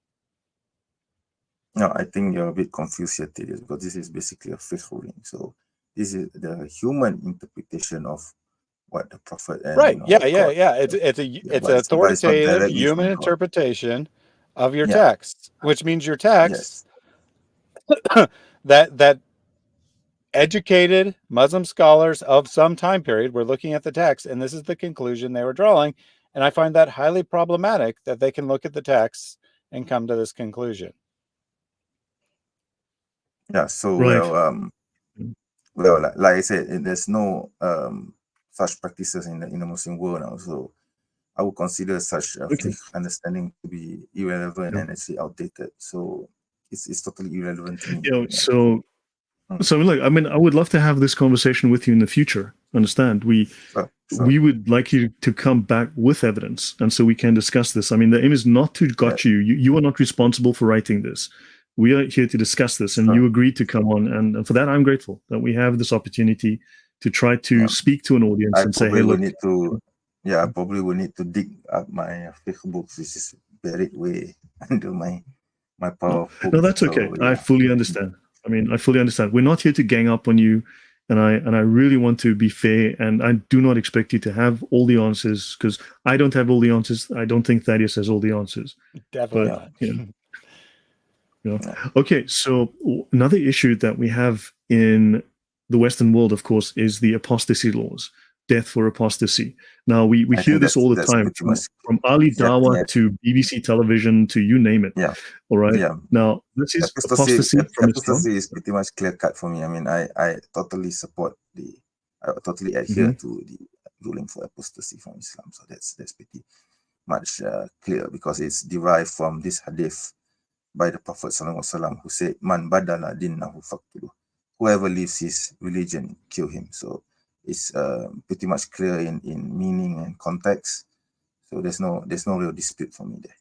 No, I think you're a bit confused here, Thaddeus, because this is basically a faith ruling. So this is the human interpretation of what the prophet and right. It's an authoritative human interpretation of your text, which means your text that educated Muslim scholars of some time period were looking at the text, and this is the conclusion they were drawing. And I find that highly problematic that they can look at the text and come to this conclusion. Yeah, so right. like I said, there's no such practices in the Muslim world now. So I would consider such understanding to be irrelevant and actually outdated. So it's totally irrelevant to me. So look, I mean, I would love to have this conversation with you in the future. Understand? We would like you to come back with evidence, and so we can discuss this. I mean, the aim is not to got you. You are not responsible for writing this. We are here to discuss this, and you agreed to come on, and for that, I'm grateful that we have this opportunity to try to speak to an audience and say, "Hey, look." I probably will need to dig up my Facebook, which is buried way under my power. No, that's okay. I fully understand. I mean, I fully understand. We're not here to gang up on you, and I really want to be fair, and I do not expect you to have all the answers because I don't have all the answers. I don't think Thaddeus has all the answers. Definitely not. Okay, so another issue that we have in the Western world, of course, is the apostasy laws, death for apostasy. Now, we hear this all the time, from Ali Dawah to BBC television to you name it. All right? Now, this is apostasy from Islam. Apostasy is pretty much clear-cut for me. I mean, I totally support I totally adhere to the ruling for apostasy from Islam. So that's pretty much clear because it's derived from this hadith by the Prophet ﷺ, who said, "Man badala dinnahu faqtuluh." Whoever leaves his religion, kill him. So it's pretty much clear in meaning and context. So there's no real dispute for me there.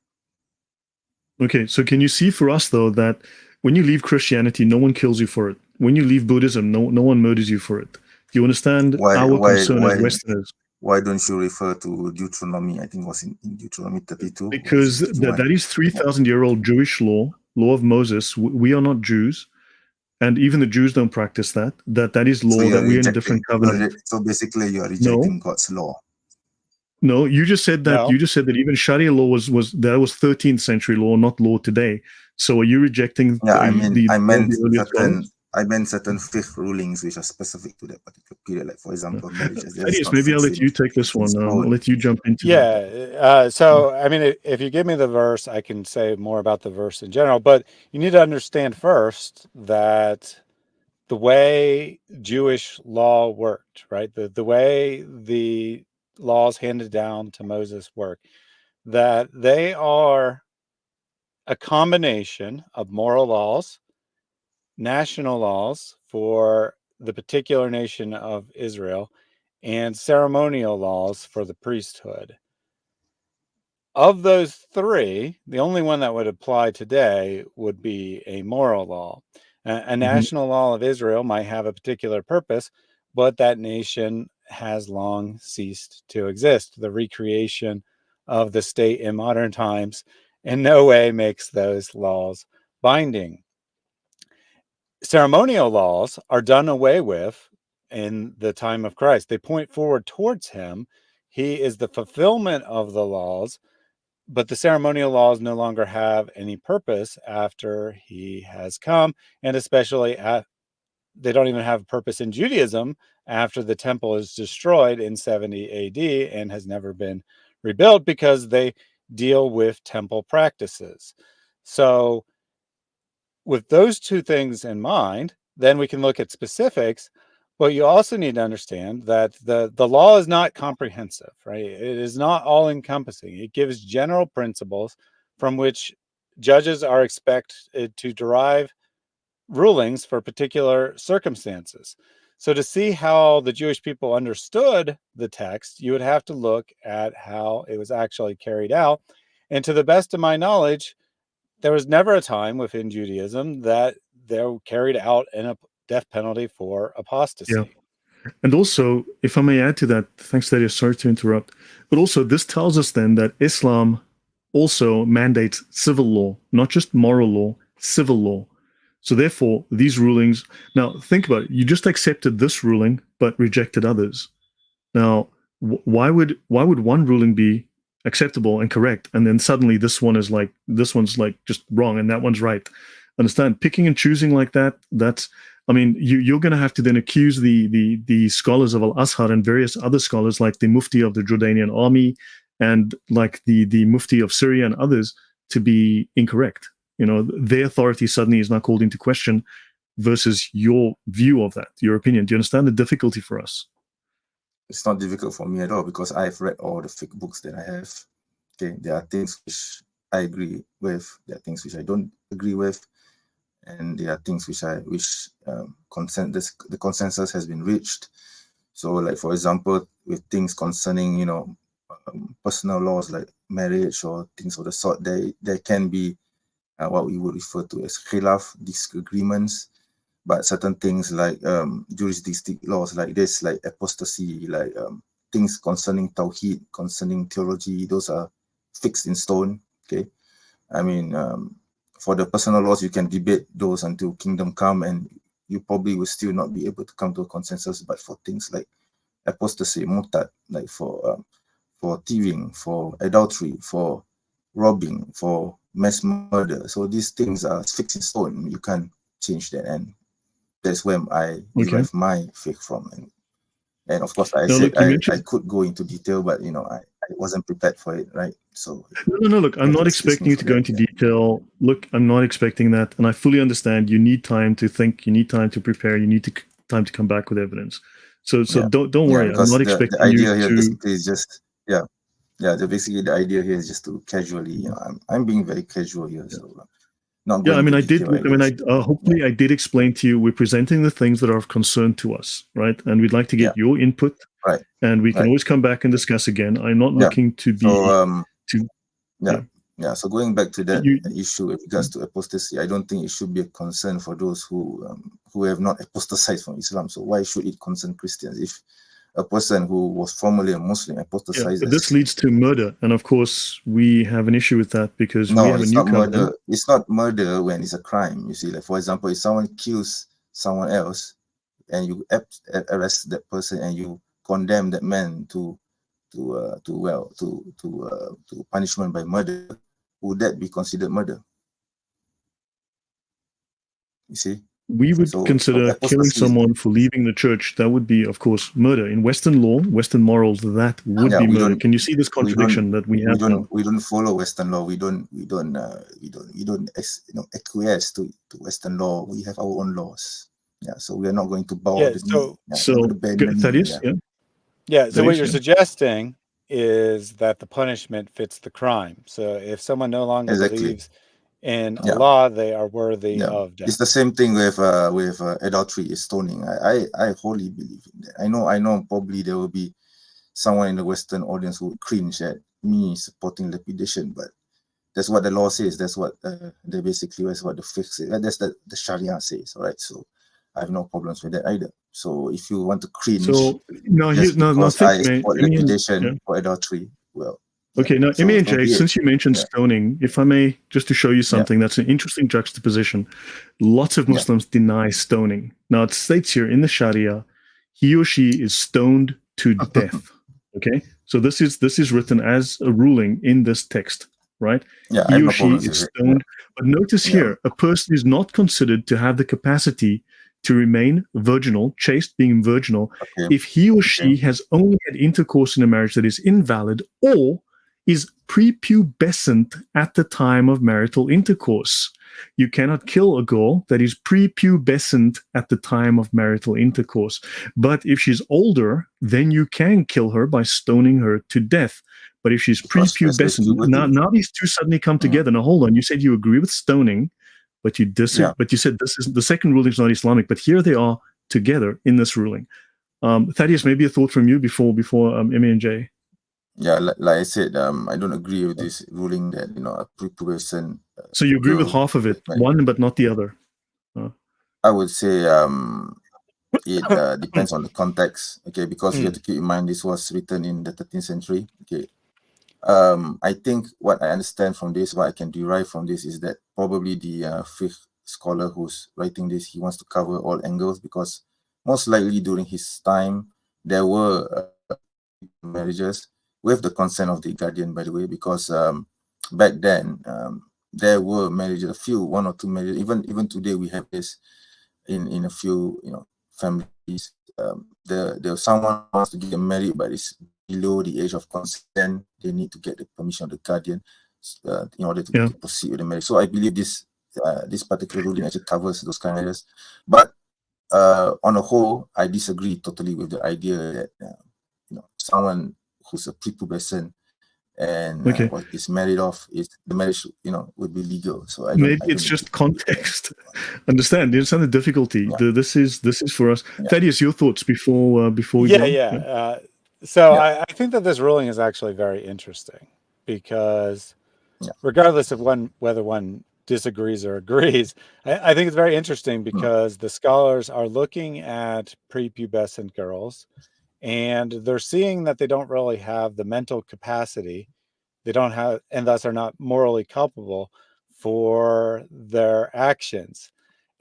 Okay, so can you see for us though that when you leave Christianity, no one kills you for it. When you leave Buddhism, no one murders you for it. Do you understand our concern as Westerners? Why don't you refer to Deuteronomy? I think it was in Deuteronomy 32. Because that is 3,000-year-old Jewish law of Moses. We are not Jews, and even the Jews don't practice that. That is law that we're in a different covenant. So basically, you are rejecting God's law. No, you just said that. No. You just said that even Sharia law was 13th century law, not law today. So are you rejecting? Yeah, I meant I meant certain fifth rulings which are specific to that particular period. Like, for example, marriage is just Thaddeus, not maybe I'll fixed let you take this in one. I'll stone. let you jump into that. Yeah. So, I mean, if you give me the verse, I can say more about the verse in general. But you need to understand first that the way Jewish law worked, right? The way the laws handed down to Moses work, that they are a combination of moral laws, national laws for the particular nation of Israel, and ceremonial laws for the priesthood. Of those three, the only one that would apply today would be a moral law. A national law of Israel might have a particular purpose, but that nation has long ceased to exist. The recreation of the state in modern times in no way makes those laws binding. Ceremonial laws are done away with in the time of Christ. They point forward towards him. He is the fulfillment of the laws, but the ceremonial laws no longer have any purpose after he has come, and especially they don't even have a purpose in Judaism after the temple is destroyed in 70 AD and has never been rebuilt, because they deal with temple practices. So with those two things in mind, then we can look at specifics. But you also need to understand that the law is not comprehensive, right? It is not all encompassing. It gives general principles from which judges are expected to derive rulings for particular circumstances. So to see how the Jewish people understood the text, you would have to look at how it was actually carried out. And to the best of my knowledge, there was never a time within Judaism that they carried out a death penalty for apostasy. Yeah. And also, if I may add to that, thanks, Thaddeus, sorry to interrupt, but also this tells us then that Islam also mandates civil law, not just moral law, civil law. So therefore, these rulings, now think about it, you just accepted this ruling, but rejected others. Now, why would one ruling be acceptable and correct, and then suddenly this one's like just wrong and that one's right? Understand? Picking and choosing like that, that's, I mean, you're going to have to then accuse the scholars of Al-Azhar and various other scholars like the Mufti of the Jordanian army and like the Mufti of Syria and others to be incorrect. You know, their authority suddenly is now called into question versus your view of that, your opinion. Do you understand the difficulty for us? It's not difficult for me at all, because I've read all the fake books that I have. Okay, there are things which I agree with, there are things which I don't agree with, and there are things which the consensus has been reached. So, like, for example, with things concerning, you know, personal laws like marriage or things of the sort, there can be what we would refer to as khilaf, disagreements. But certain things like jurisdictional laws like this, like apostasy, like things concerning tawheed, concerning theology, those are fixed in stone. Okay, I mean, for the personal laws, you can debate those until kingdom come, and you probably will still not be able to come to a consensus. But for things like apostasy, murtad, like for thieving, for adultery, for robbing, for mass murder, so these things are fixed in stone. You can't change that, and that's where I derive my faith from. And of course, I said I could go into detail, but, you know, I wasn't prepared for it, right? So no, look, I'm not expecting you to go into detail. Look, I'm not expecting that, and I fully understand. You need time to think. You need time to prepare. You need time to come back with evidence. So don't worry. I'm not expecting the idea you here to. Basically is just basically the idea here is just to casually, you know, I'm being very casual here, so. Not I mean, detail, hopefully I did explain to you, we're presenting the things that are of concern to us, right? And we'd like to get your input, right? And we can always come back and discuss again. I'm not looking to be, So going back to that issue with regards to apostasy, I don't think it should be a concern for those who have not apostatized from Islam. So why should it concern Christians if a person who was formerly a Muslim apostatizes? But this leads to murder, and of course we have an issue with that because we have a new covenant. Murder. It's not murder when it's a crime. You see, like, for example, if someone kills someone else and you arrest that person and you condemn that man to punishment by murder, would that be considered murder? You see, we would So consider killing apostasy is- someone for leaving the church. That would be, of course, murder. In Western law, Western morals, that would Yeah, be we murder. don't- Can you see this contradiction that we have now? we don't follow Western law. We don't acquiesce to Western law. We have our own laws. Yeah, so we are not going to bow Yeah, the so- knee. Yeah, So, we're not gonna bend the knee, Thaddeus, yeah. yeah. Yeah, so That what is, you're yeah. suggesting is that the punishment fits the crime. So if someone no longer Exactly. believes in Yeah. Allah, they are worthy Yeah, of death. it's the same thing with adultery, is stoning. I wholly believe in that. I know probably there will be someone in the Western audience who would cringe at me supporting lapidation, but that's what the law says. That's what they basically, that's what the fiqh says. That's the Sharia says. All right, so I have no problems with that either. So if you want to cringe, So no, just because I support Imi and- lapidation yeah. for adultery, well, Okay, now so Imi and so Jay, be it. since you mentioned Yeah. stoning, if I may, just to show you something, that's an interesting juxtaposition. Lots of Yeah. Muslims deny stoning. Now it states here in the Sharia, he or she is stoned to death. Okay, so this is written as a ruling in this text, right? Yeah, I He have or no she problems is with it. stoned. But notice Yeah. here, a person is not considered to have the capacity to remain virginal, chaste being virginal, Okay. if he or she has only had intercourse in a marriage that is invalid or is prepubescent at the time of marital intercourse. You cannot kill a girl that is prepubescent at the time of marital intercourse. But if she's older, then you can kill her by stoning her to death. But if she's Because that's prepubescent, puberty. now these two suddenly come together. Now hold on, you said you agree with stoning, but you disagree. Yeah. But you said this is the second ruling is not Islamic. But here they are together in this ruling. Thaddeus, maybe a thought from you before Emmy and Jay. Yeah, like I said, I don't agree with this ruling that, a prepubescent. So you agree with girl half of it, like- one but not the other. I would say it depends on the context, okay, because you have to keep in mind this was written in the 13th century, okay. I think what I understand from this, what I can derive from this, is that probably the fifth scholar who's writing this, he wants to cover all angles, because most likely during his time there were marriages with the consent of the guardian, by the way, because back then there were marriages, one or two marriages. Even today we have this in a few families. There someone wants to get married but is below the age of consent. They need to get the permission of the guardian in order to proceed with the marriage. So I believe this particular ruling actually covers those kind of areas. But on a whole, I disagree totally with the idea that someone who's a prepubescent and what is married off, is the marriage would be legal. So I maybe it's just context. Understand the difficulty. Yeah. This is for us. Thaddeus, your thoughts before we go? So I think that this ruling is actually very interesting, because regardless of whether one disagrees or agrees, I think it's very interesting, because the scholars are looking at prepubescent girls, and they're seeing that they don't really have the mental capacity, they don't have, and thus are not morally culpable for their actions.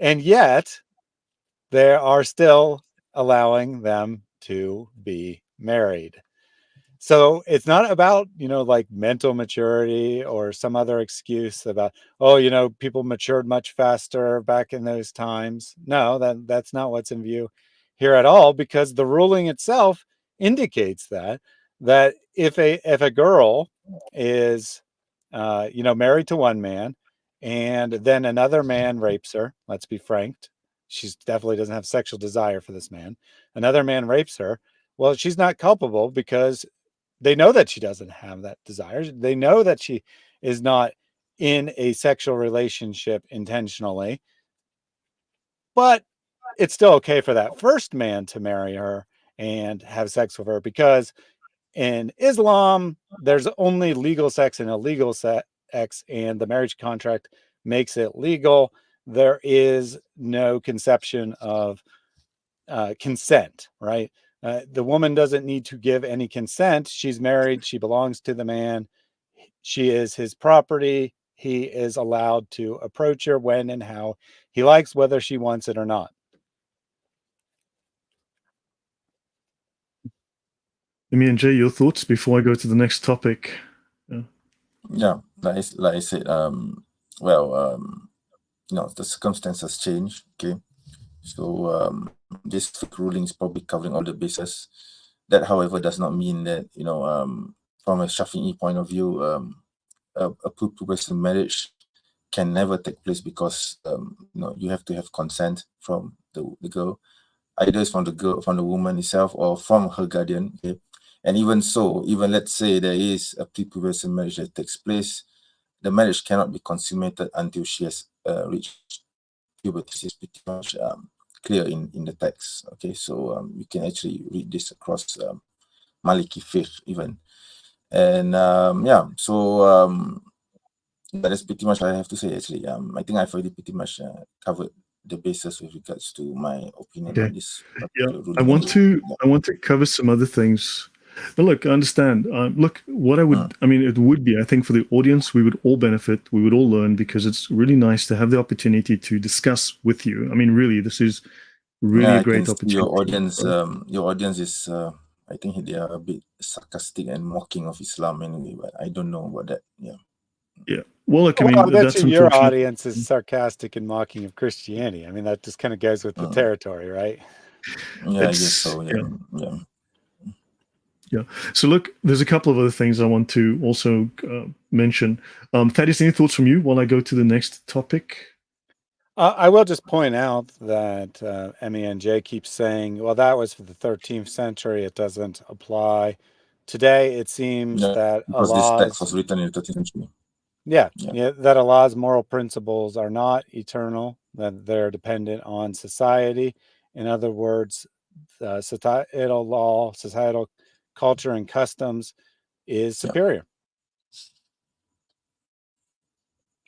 And yet they are still allowing them to be married. So it's not about, like mental maturity or some other excuse about, people matured much faster back in those times. No, that's not what's in view here at all, because the ruling itself indicates that if a girl is, married to one man and then another man rapes her, let's be frank, she definitely doesn't have sexual desire for this man. Another man rapes her. Well, she's not culpable, because they know that she doesn't have that desire. They know that she is not in a sexual relationship intentionally, but it's still okay for that first man to marry her and have sex with her, because in Islam, there's only legal sex and illegal sex, and the marriage contract makes it legal. There is no conception of consent, right? The woman doesn't need to give any consent. She's married. She belongs to the man. She is his property. He is allowed to approach her when and how he likes, whether she wants it or not. Amy and Jay, your thoughts before I go to the next topic? Yeah, like I said, the circumstances change. Okay, So this ruling is probably covering all the bases. That, however, does not mean that, from a Shafi'i point of view, a two-person marriage can never take place because you have to have consent from the girl, either from the woman herself or from her guardian. Okay? And even so, even let's say there is a pre-pubescent marriage that takes place, the marriage cannot be consummated until she has reached puberty. This is pretty much clear in the text. Okay, so you can actually read this across Maliki fiqh even. And that's pretty much what I have to say actually. I think I've already pretty much covered the basis with regards to my opinion on this. Yeah, I want to cover some other things. But look, I understand. Look, what I mean, it would be, I think, for the audience, we would all benefit, we would all learn, because it's really nice to have the opportunity to discuss with you. I mean, really, this is really a great opportunity. Your audience is, I think they are a bit sarcastic and mocking of Islam anyway, but I don't know about that. Yeah. Yeah. Well, look, I mean, that's your audience is sarcastic and mocking of Christianity. I mean, that just kind of goes with the territory, right? Yeah, I guess so. Yeah. Yeah. So look, there's a couple of other things I want to also mention. Thaddeus, any thoughts from you while I go to the next topic? I will just point out that MENJ keeps saying, well, that was for the 13th century. It doesn't apply. Today, it seems that because this text was written in the 13th century. Yeah, that Allah's moral principles are not eternal, that they're dependent on society. In other words, societal law, societal culture and customs is superior.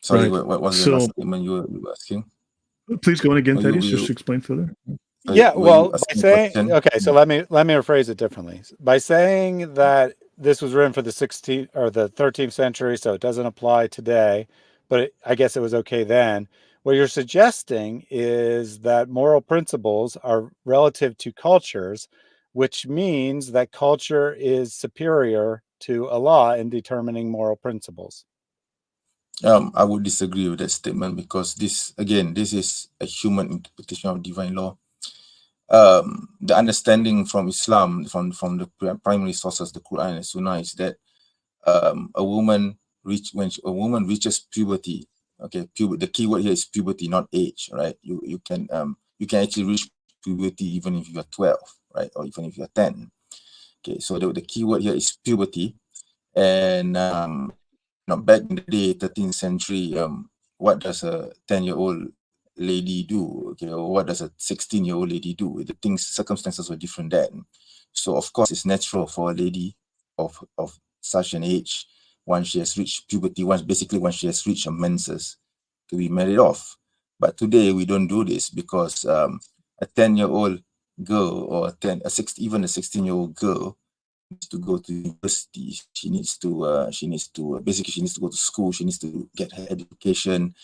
Sorry, what was the last statement you were asking? Please go on again, Thaddeus, just to explain further. Yeah, well, by saying, okay, so let me rephrase it differently. By saying that this was written for the 16th or the 13th century, so it doesn't apply today, but I guess it was okay then. What you're suggesting is that moral principles are relative to cultures, which means that culture is superior to Allah in determining moral principles. I would disagree with that statement because this is a human interpretation of divine law. The understanding from Islam, from the primary sources, the Quran and Sunnah, is that when a woman reaches puberty. Okay, the key word here is puberty, not age, right? You can actually reach puberty even if you are 12, right, or even if you are 10. Okay, so the key word here is puberty, and back in the day, 13th century, what does a 10-year-old lady do? Okay, or what does a 16-year-old lady do? The circumstances were different then. So of course it's natural for a lady of such an age, once she has reached puberty, once she has reached her menses, to be married off. But today we don't do this because a 10-year-old girl or even a 16-year-old girl needs to go to university. She needs to go to school. She needs to get her education.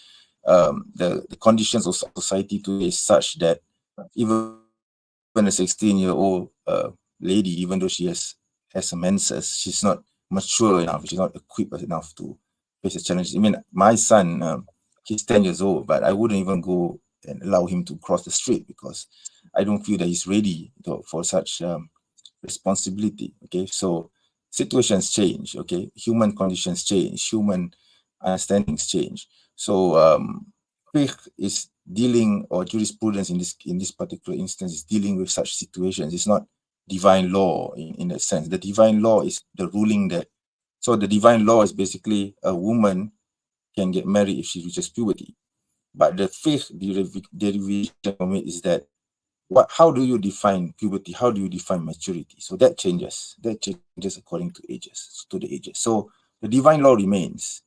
The conditions of society today is such that even a 16-year-old lady, even though she has a menses, she's not mature enough. She's not equipped enough to face the challenge. I mean, my son, he's 10 years old, but I wouldn't even go and allow him to cross the street because I don't feel that he's ready for such responsibility. Okay, so situations change. Okay, human conditions change, human understandings change. So fiqh is dealing, or jurisprudence in this particular instance is dealing with such situations. It's not divine law in that sense. The divine law is the ruling that. So the divine law is basically a woman can get married if she reaches puberty, but the fiqh derivation from it is that how do you define puberty? How do you define maturity? So that changes. That changes according to the ages. So the divine law remains.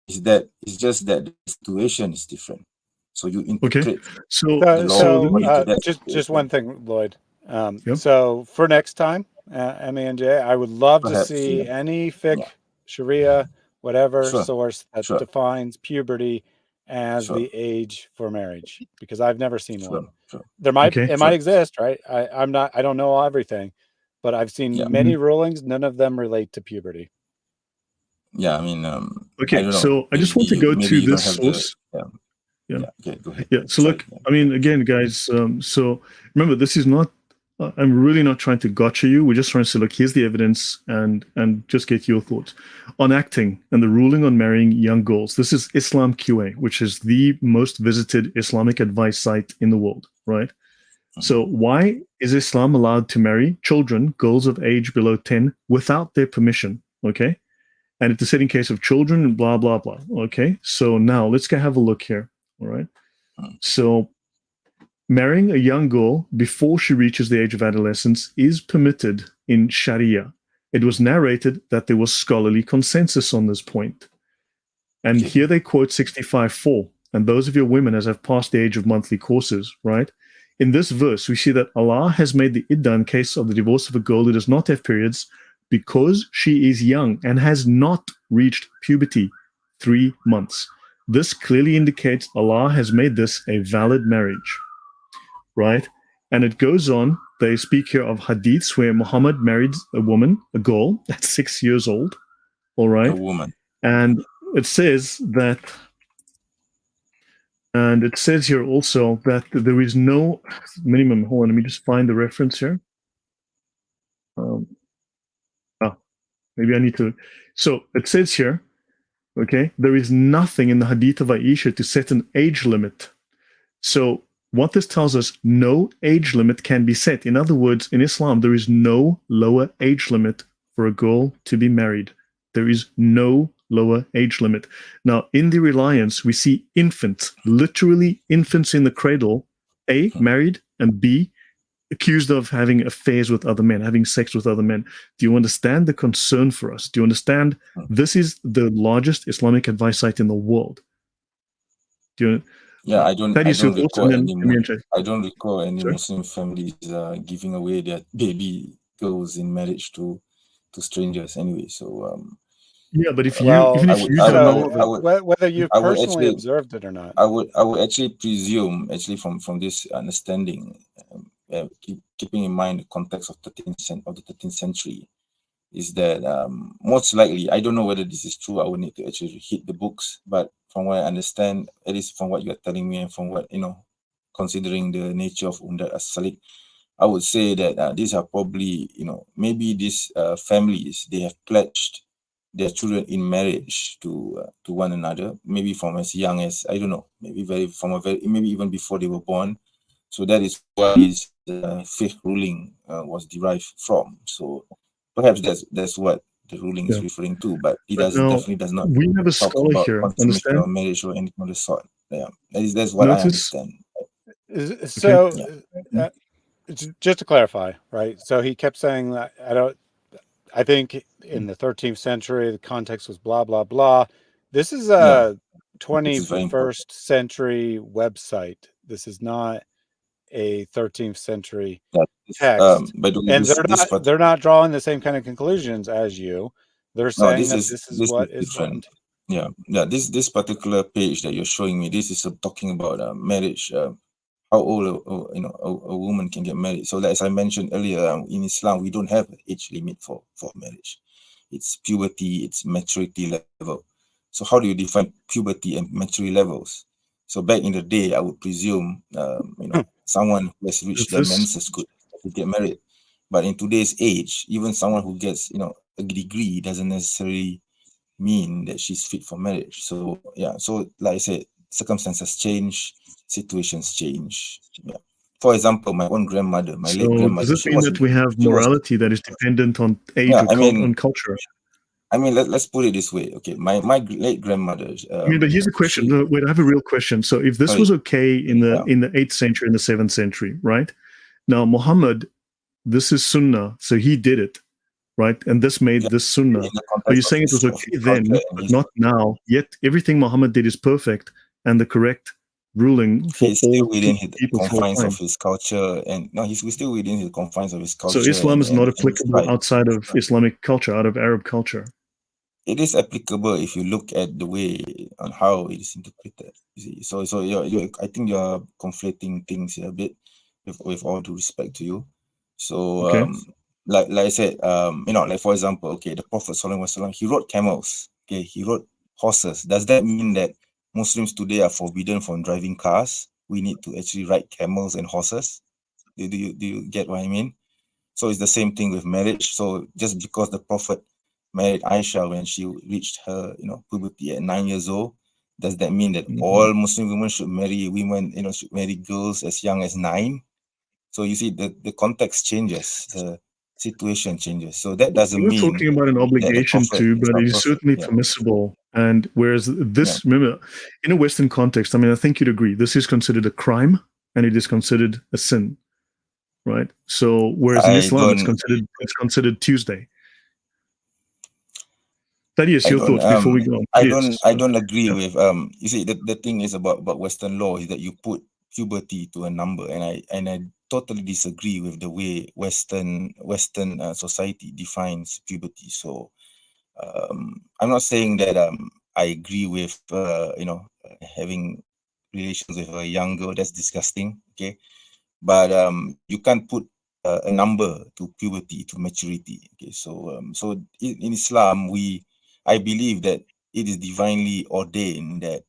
It's just that the situation is different. So you interpret the law. Just one thing, Lloyd. So for next time, MENJ, I would love to see any fiqh, Sharia, whatever source that defines puberty as the age for marriage, because I've never seen one. There might exist, right? I don't know everything, but I've seen many rulings. None of them relate to puberty. Yeah, I mean, okay, so I just want to go to this source. Yeah. Okay, go ahead. Yeah. So look, I mean, again, guys. So remember, this is not. I'm really not trying to gotcha you. We're just trying to say, look, here's the evidence, and just get your thoughts on acting and the ruling on marrying young girls. This is Islam QA, which is the most visited Islamic advice site in the world, right? So why is Islam allowed to marry children, girls of age below 10, without their permission? Okay. And it's a setting case of children and blah, blah, blah. Okay. So now let's go have a look here. All right. So marrying a young girl before she reaches the age of adolescence is permitted in Sharia. It was narrated that there was scholarly consensus on this point. And here they quote 65:4. And those of your women as have passed the age of monthly courses, right? In this verse, we see that Allah has made the iddah in case of the divorce of a girl who does not have periods because she is young and has not reached puberty 3 months. This clearly indicates Allah has made this a valid marriage, right? And it goes on, they speak here of hadiths where Muhammad married a woman, a girl, at 6 years old, all right? A woman. And it says that, and it says here also that there is no minimum. Hold on, let me just find the reference here. Maybe I need to. So it says here, okay, there is nothing in the hadith of Aisha to set an age limit. So what this tells us, no age limit can be set. In other words, in Islam, there is no lower age limit for a girl to be married. There is no lower age limit. Now, in the Reliance, we see infants, literally infants in the cradle, A, married, and B, accused of having affairs with other men, having sex with other men. Do you understand the concern for us? Do you understand this is the largest Islamic advice site in the world? Do you? Yeah, I don't recall any Sorry? Muslim families giving away their baby girls in marriage to strangers anyway. So yeah, but if Well, even if you don't know, whether you've I would personally actually- observed it or not. I would actually presume, actually from this understanding, keeping in mind the context of the 13th century, is that most likely, I don't know whether this is true. I would need to actually hit the books, but from what I understand, at least from what you are telling me and from what, considering the nature of Umdat as-Salik, I would say that these are probably, maybe these families, they have pledged their children in marriage to one another, maybe from as young as, I don't know, maybe maybe even before they were born. So that is why his fifth ruling was derived from. So perhaps that's what the ruling is referring to, but it definitely does not we have a talk scholar about here, consummation understand? or marriage or anything of the sort. Yeah, that's what I understand. So, just to clarify, right? So he kept saying that I think in the 13th century, the context was blah, blah, blah. This is a 21st century website. This is not a 13th century text. And they're not drawing the same kind of conclusions as you. They're saying this is what is different. Yeah. This particular page that you're showing me, this is talking about marriage. How old a woman can get married. So as I mentioned earlier, in Islam, we don't have an age limit for marriage. It's puberty, it's maturity level. So how do you define puberty and maturity levels? So back in the day, I would presume, someone who has reached their menses could get married. But in today's age, even someone who gets, a degree doesn't necessarily mean that she's fit for marriage. So yeah, so like I said, circumstances change, situations change. Yeah. For example, my own grandmother, my late grandmother. Does it mean that we have morality that is dependent on age or on culture? I mean, let's put it this way. Okay, my late grandmother. But here's the question. Wait, I have a real question. So if this was okay in the 8th century, in the 7th century, right? Now, Muhammad, this is Sunnah, so he did it, right? And this made this Sunnah. But you're saying it was okay then, but not now. Yet everything Muhammad did is perfect and the correct ruling for he's all still within the people. confines of his culture, and no, he's still within the confines of his culture. So Islam is not applicable outside of Islamic culture, out of Arab culture. It is applicable if you look at the way on how it is interpreted. You see, so I think you're conflating things here a bit. With all due respect to you, so like I said, like for example, the Prophet ﷺ, he rode camels. Okay, he rode horses. Does that mean that Muslims today are forbidden from driving cars. We need to actually ride camels and horses. Do you get what I mean? So it's the same thing with marriage. So just because the Prophet married Aisha when she reached her, puberty at 9 years old, does that mean that all Muslim women should marry women, should marry girls as young as 9? So you see, the context changes, the situation changes. So that doesn't We're not mean talking about an that the obligation Prophet to, is but not it is perfect. certainly Yeah. permissible. And whereas this, remember, in a Western context, I mean, I think you'd agree, this is considered a crime and it is considered a sin, right? So whereas in Islam, it's considered Tuesday. Thaddeus, your thoughts before we go on. I don't agree with you see the thing is about Western law is that you put puberty to a number, and I totally disagree with the way Western society defines puberty. So I'm not saying that I agree with having relations with a young girl. That's disgusting. Okay, but you can't put a number to puberty, to maturity. Okay, so so in Islam I believe that it is divinely ordained that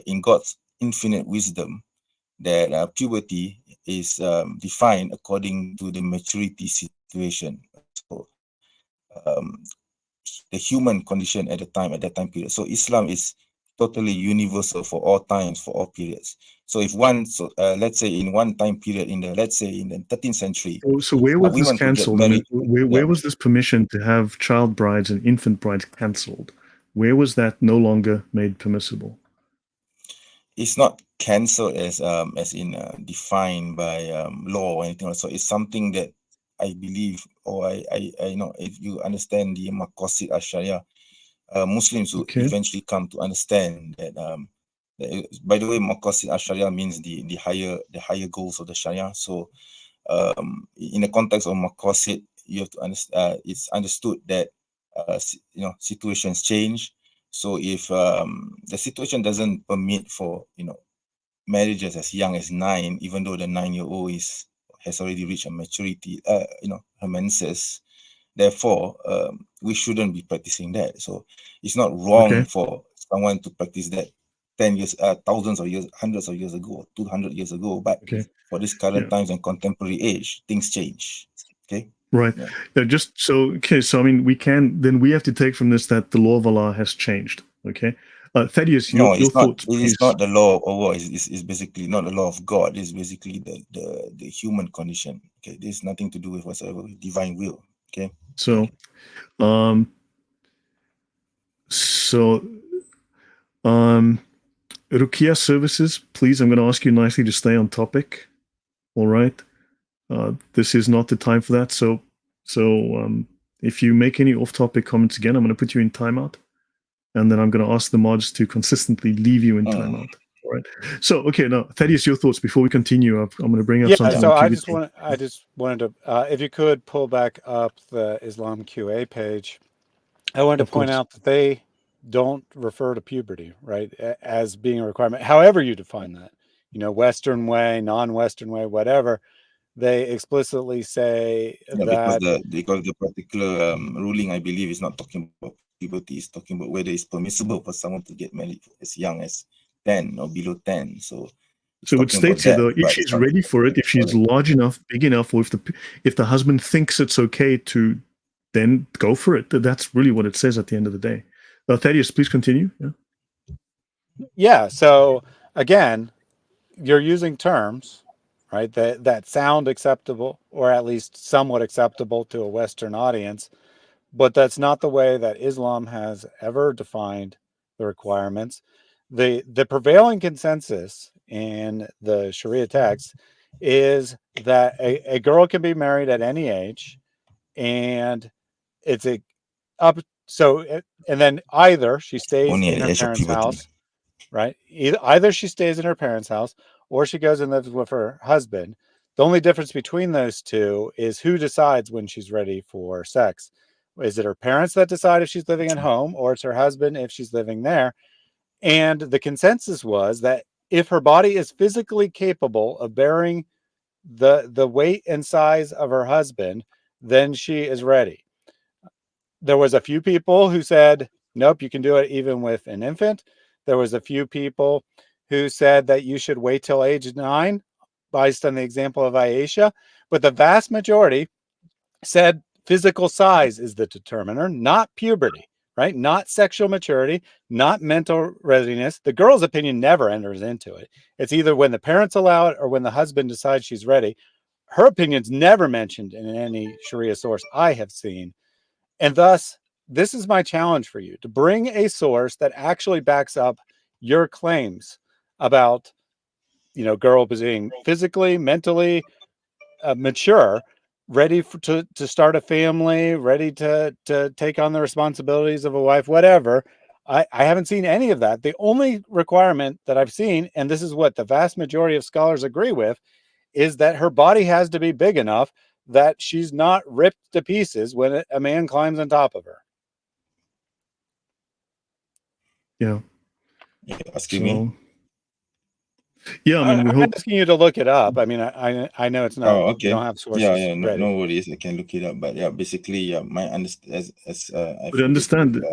in God's infinite wisdom that puberty is defined according to the maturity situation. So the human condition at that time period. So Islam is totally universal for all times, for all periods. So if let's say in one time period in the 13th century, so where was this women could get cancelled? I mean, married. where was this permission to have child brides and infant brides cancelled? Where was that no longer made permissible? It's not cancelled as in defined by law or anything. So it's something that I believe, or I know, if you understand the maqasid al-Sharia, Muslims will eventually come to understand that. By the way, maqasid al-Sharia means the higher goals of the Sharia. So, in the context of maqasid, you have to understand. It's understood that situations change. So if the situation doesn't permit for marriages as young as 9, even though the 9-year-old has already reached a maturity, her menses. Therefore, we shouldn't be practicing that. So it's not wrong for someone to practice that 10 years, thousands of years, hundreds of years ago, 200 years ago. But for this current times and contemporary age, things change. Okay. Right. Just so, so I mean, we have to take from this that the law of Allah has changed. Okay. Thaddeus, your thoughts, please. It's not the law of Allah. It's basically not the law of God. It's basically the human condition. Okay. There's nothing to do with whatsoever with divine will. Okay. So, Rukia services, please, I'm going to ask you nicely to stay on topic. All right. This is not the time for that. So if you make any off-topic comments again, I'm going to put you in timeout, and then I'm going to ask the mods to consistently leave you in timeout. All right. So, okay, now Thaddeus, your thoughts before we continue. I'm going to bring up something. So I just wanted to, if you could pull back up the Islam QA page, I wanted to point out that they don't refer to puberty, right, as being a requirement. However you define that, Western way, non-Western way, whatever. They explicitly say that because the particular ruling, I believe, is not talking about puberty. It's talking about whether it's permissible for someone to get married as young as 10 or below 10. So it states here, though, if she's ready for it, if she's large enough, big enough, or if the husband thinks it's okay to, then go for it. That's really what it says at the end of the day. Thaddeus, please continue. Yeah. So again, you're using terms, right, that sound acceptable, or at least somewhat acceptable to a Western audience, but that's not the way that Islam has ever defined the requirements. The prevailing consensus in the Sharia text is that a girl can be married at any age, and it's and then either she stays in her parents' house, right? Either she stays in her parents' house or she goes and lives with her husband. The only difference between those two is who decides when she's ready for sex. Is it her parents that decide if she's living at home, or it's her husband if she's living there? And the consensus was that if her body is physically capable of bearing the weight and size of her husband, then she is ready. There was a few people who said, nope, you can do it even with an infant. There was a few people who said that you should wait till age 9, based on the example of Aisha, but the vast majority said physical size is the determiner, not puberty, right? Not sexual maturity, not mental readiness. The girl's opinion never enters into it. It's either when the parents allow it or when the husband decides she's ready. Her opinion's never mentioned in any Sharia source I have seen. And thus, this is my challenge for you, to bring a source that actually backs up your claims about, girl being physically, mentally mature, ready to start a family, ready to take on the responsibilities of a wife, whatever. I haven't seen any of that. The only requirement that I've seen, and this is what the vast majority of scholars agree with, is that her body has to be big enough that she's not ripped to pieces when a man climbs on top of her. Yeah. Asking me? Yeah, I mean, we I'm hope. asking you to look it up. I mean, I know it's not. Oh, okay. You don't have sources. Yeah, ready. no worries. I can look it up. But yeah, basically, my understand as But understand,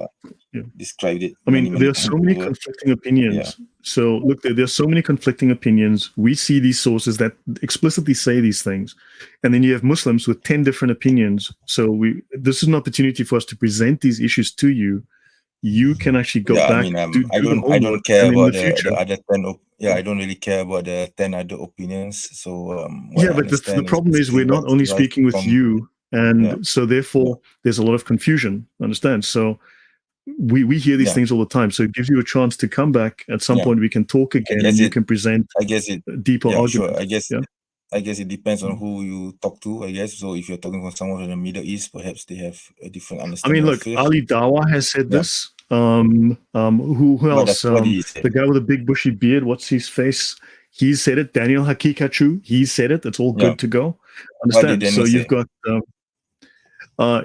described it. I mean, there are so many conflicting opinions. Yeah. So look, there's so many conflicting opinions. We see these sources that explicitly say these things, and then you have Muslims with 10 different opinions. So this is an opportunity for us to present these issues to you. You can actually go back. I mean, I don't care about the other 10. I don't really care about the 10 other opinions. So but the problem is we're not only speaking with you, and so therefore there's a lot of confusion. Understand? So we hear these things all the time. So it gives you a chance to come back at some point. We can talk again, and you can present. Deeper arguments. Sure. I guess it depends on who you talk to, I guess. So if you're talking with someone from the Middle East, perhaps they have a different understanding. I mean, look, Ali Dawa has said this. Who else? The guy with the big bushy beard, what's his face? He said it. Daniel Hakikachu, he said it. It's all good to go. Understand? So you've got,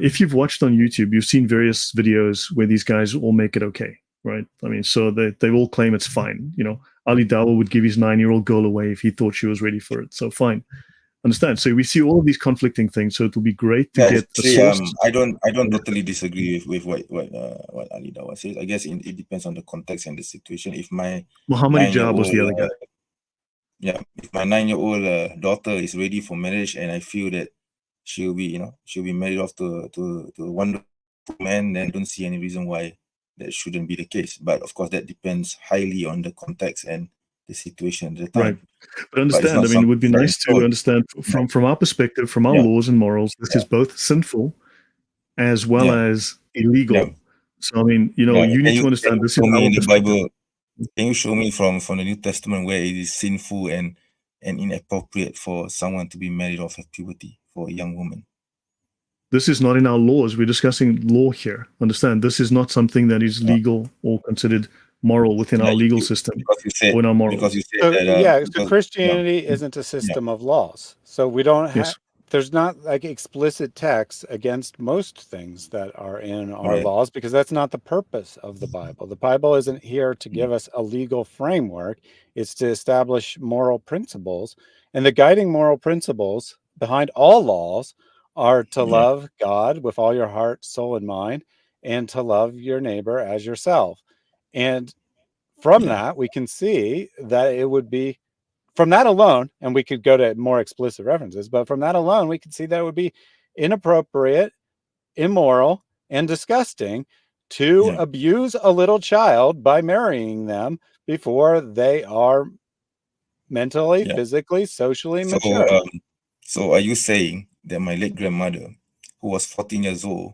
if you've watched on YouTube, you've seen various videos where these guys all make it okay, right? I mean, so they all claim it's fine. Ali Dawa would give his 9-year-old girl away if he thought she was ready for it. So fine. Understand? So we see all of these conflicting things. So it will be great to get a source. I don't totally disagree with what Ali Dawa says. I guess it depends on the context and the situation. If my Muhammad Ijab was the other guy. If my 9-year-old daughter is ready for marriage, and I feel that she'll be married off to a wonderful man, then I don't see any reason why that shouldn't be the case. But of course, that depends highly on the context and the situation at the time. Right. But understand, I mean, it would be nice to understand from our perspective, from our laws and morals, this is both sinful as well as illegal. So, I mean, you need to understand this is in the Bible. Can you show me from the New Testament where it is sinful and inappropriate for someone to be married off of puberty for a young woman? This is not in our laws. We're discussing law here. Understand, this is not something that is legal or considered moral within our legal system or in our morals. Because you said so Christianity isn't a system of laws. So we don't have, there's not like explicit text against most things that are in our laws, because that's not the purpose of the Bible. The Bible isn't here to give us a legal framework. It's to establish moral principles. And the guiding moral principles behind all laws are to love God with all your heart, soul, and mind, and to love your neighbor as yourself. And from that, we can see that it would be, from that alone, and we could go to more explicit references, but from that alone, we could see that it would be inappropriate, immoral, and disgusting to abuse a little child by marrying them before they are mentally, physically, socially mature. So are you saying that my late grandmother, who was 14 years old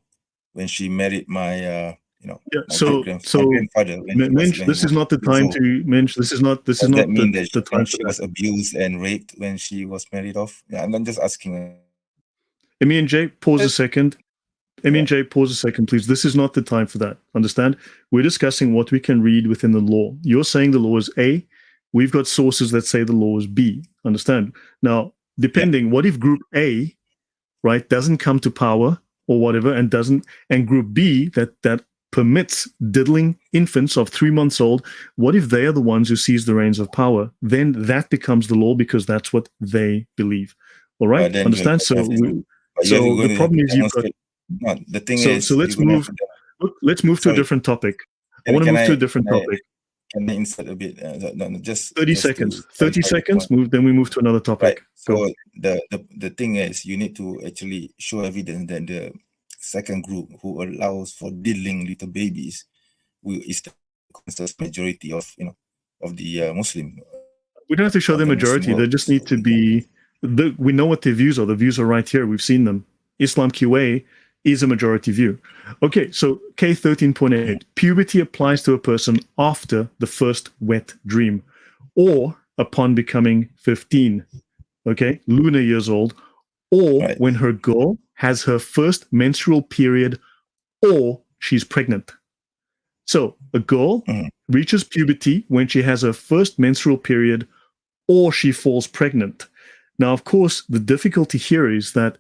when she married my grandfather, this is not the time to mention. This is not the time. She was abused and raped when she was married off. I'm just asking. Emi and Jay, pause a second. Pause a second, please. This is not the time for that. Understand? We're discussing what we can read within the law. You're saying the law is A. We've got sources that say the law is B. Understand? Now, depending, what if group A, right, doesn't come to power or whatever, and group B that permits diddling infants of 3 months old, what if they are the ones who seize the reins of power? Then that becomes the law because that's what they believe. All right? Understand? So the problem is you've got... the thing is... So let's move to a different topic. I want to move to a different topic. can I insert a bit? Just 30 just seconds. to 30 clarify the seconds. point. Then we move to another topic. Right. So Go. the thing is, you need to actually show evidence that the second group who allows for diddling little babies is the consensus majority of of the Muslim. We don't have to show the majority. They just need to be. We know what their views are. The views are right here. We've seen them. Islam QA is a majority view. Okay, so K13.8. Puberty applies to a person after the first wet dream or upon becoming 15, okay, lunar years old, or Right. when her girl has her first menstrual period or she's pregnant. So a girl reaches puberty when she has her first menstrual period or she falls pregnant. Now, of course, the difficulty here is that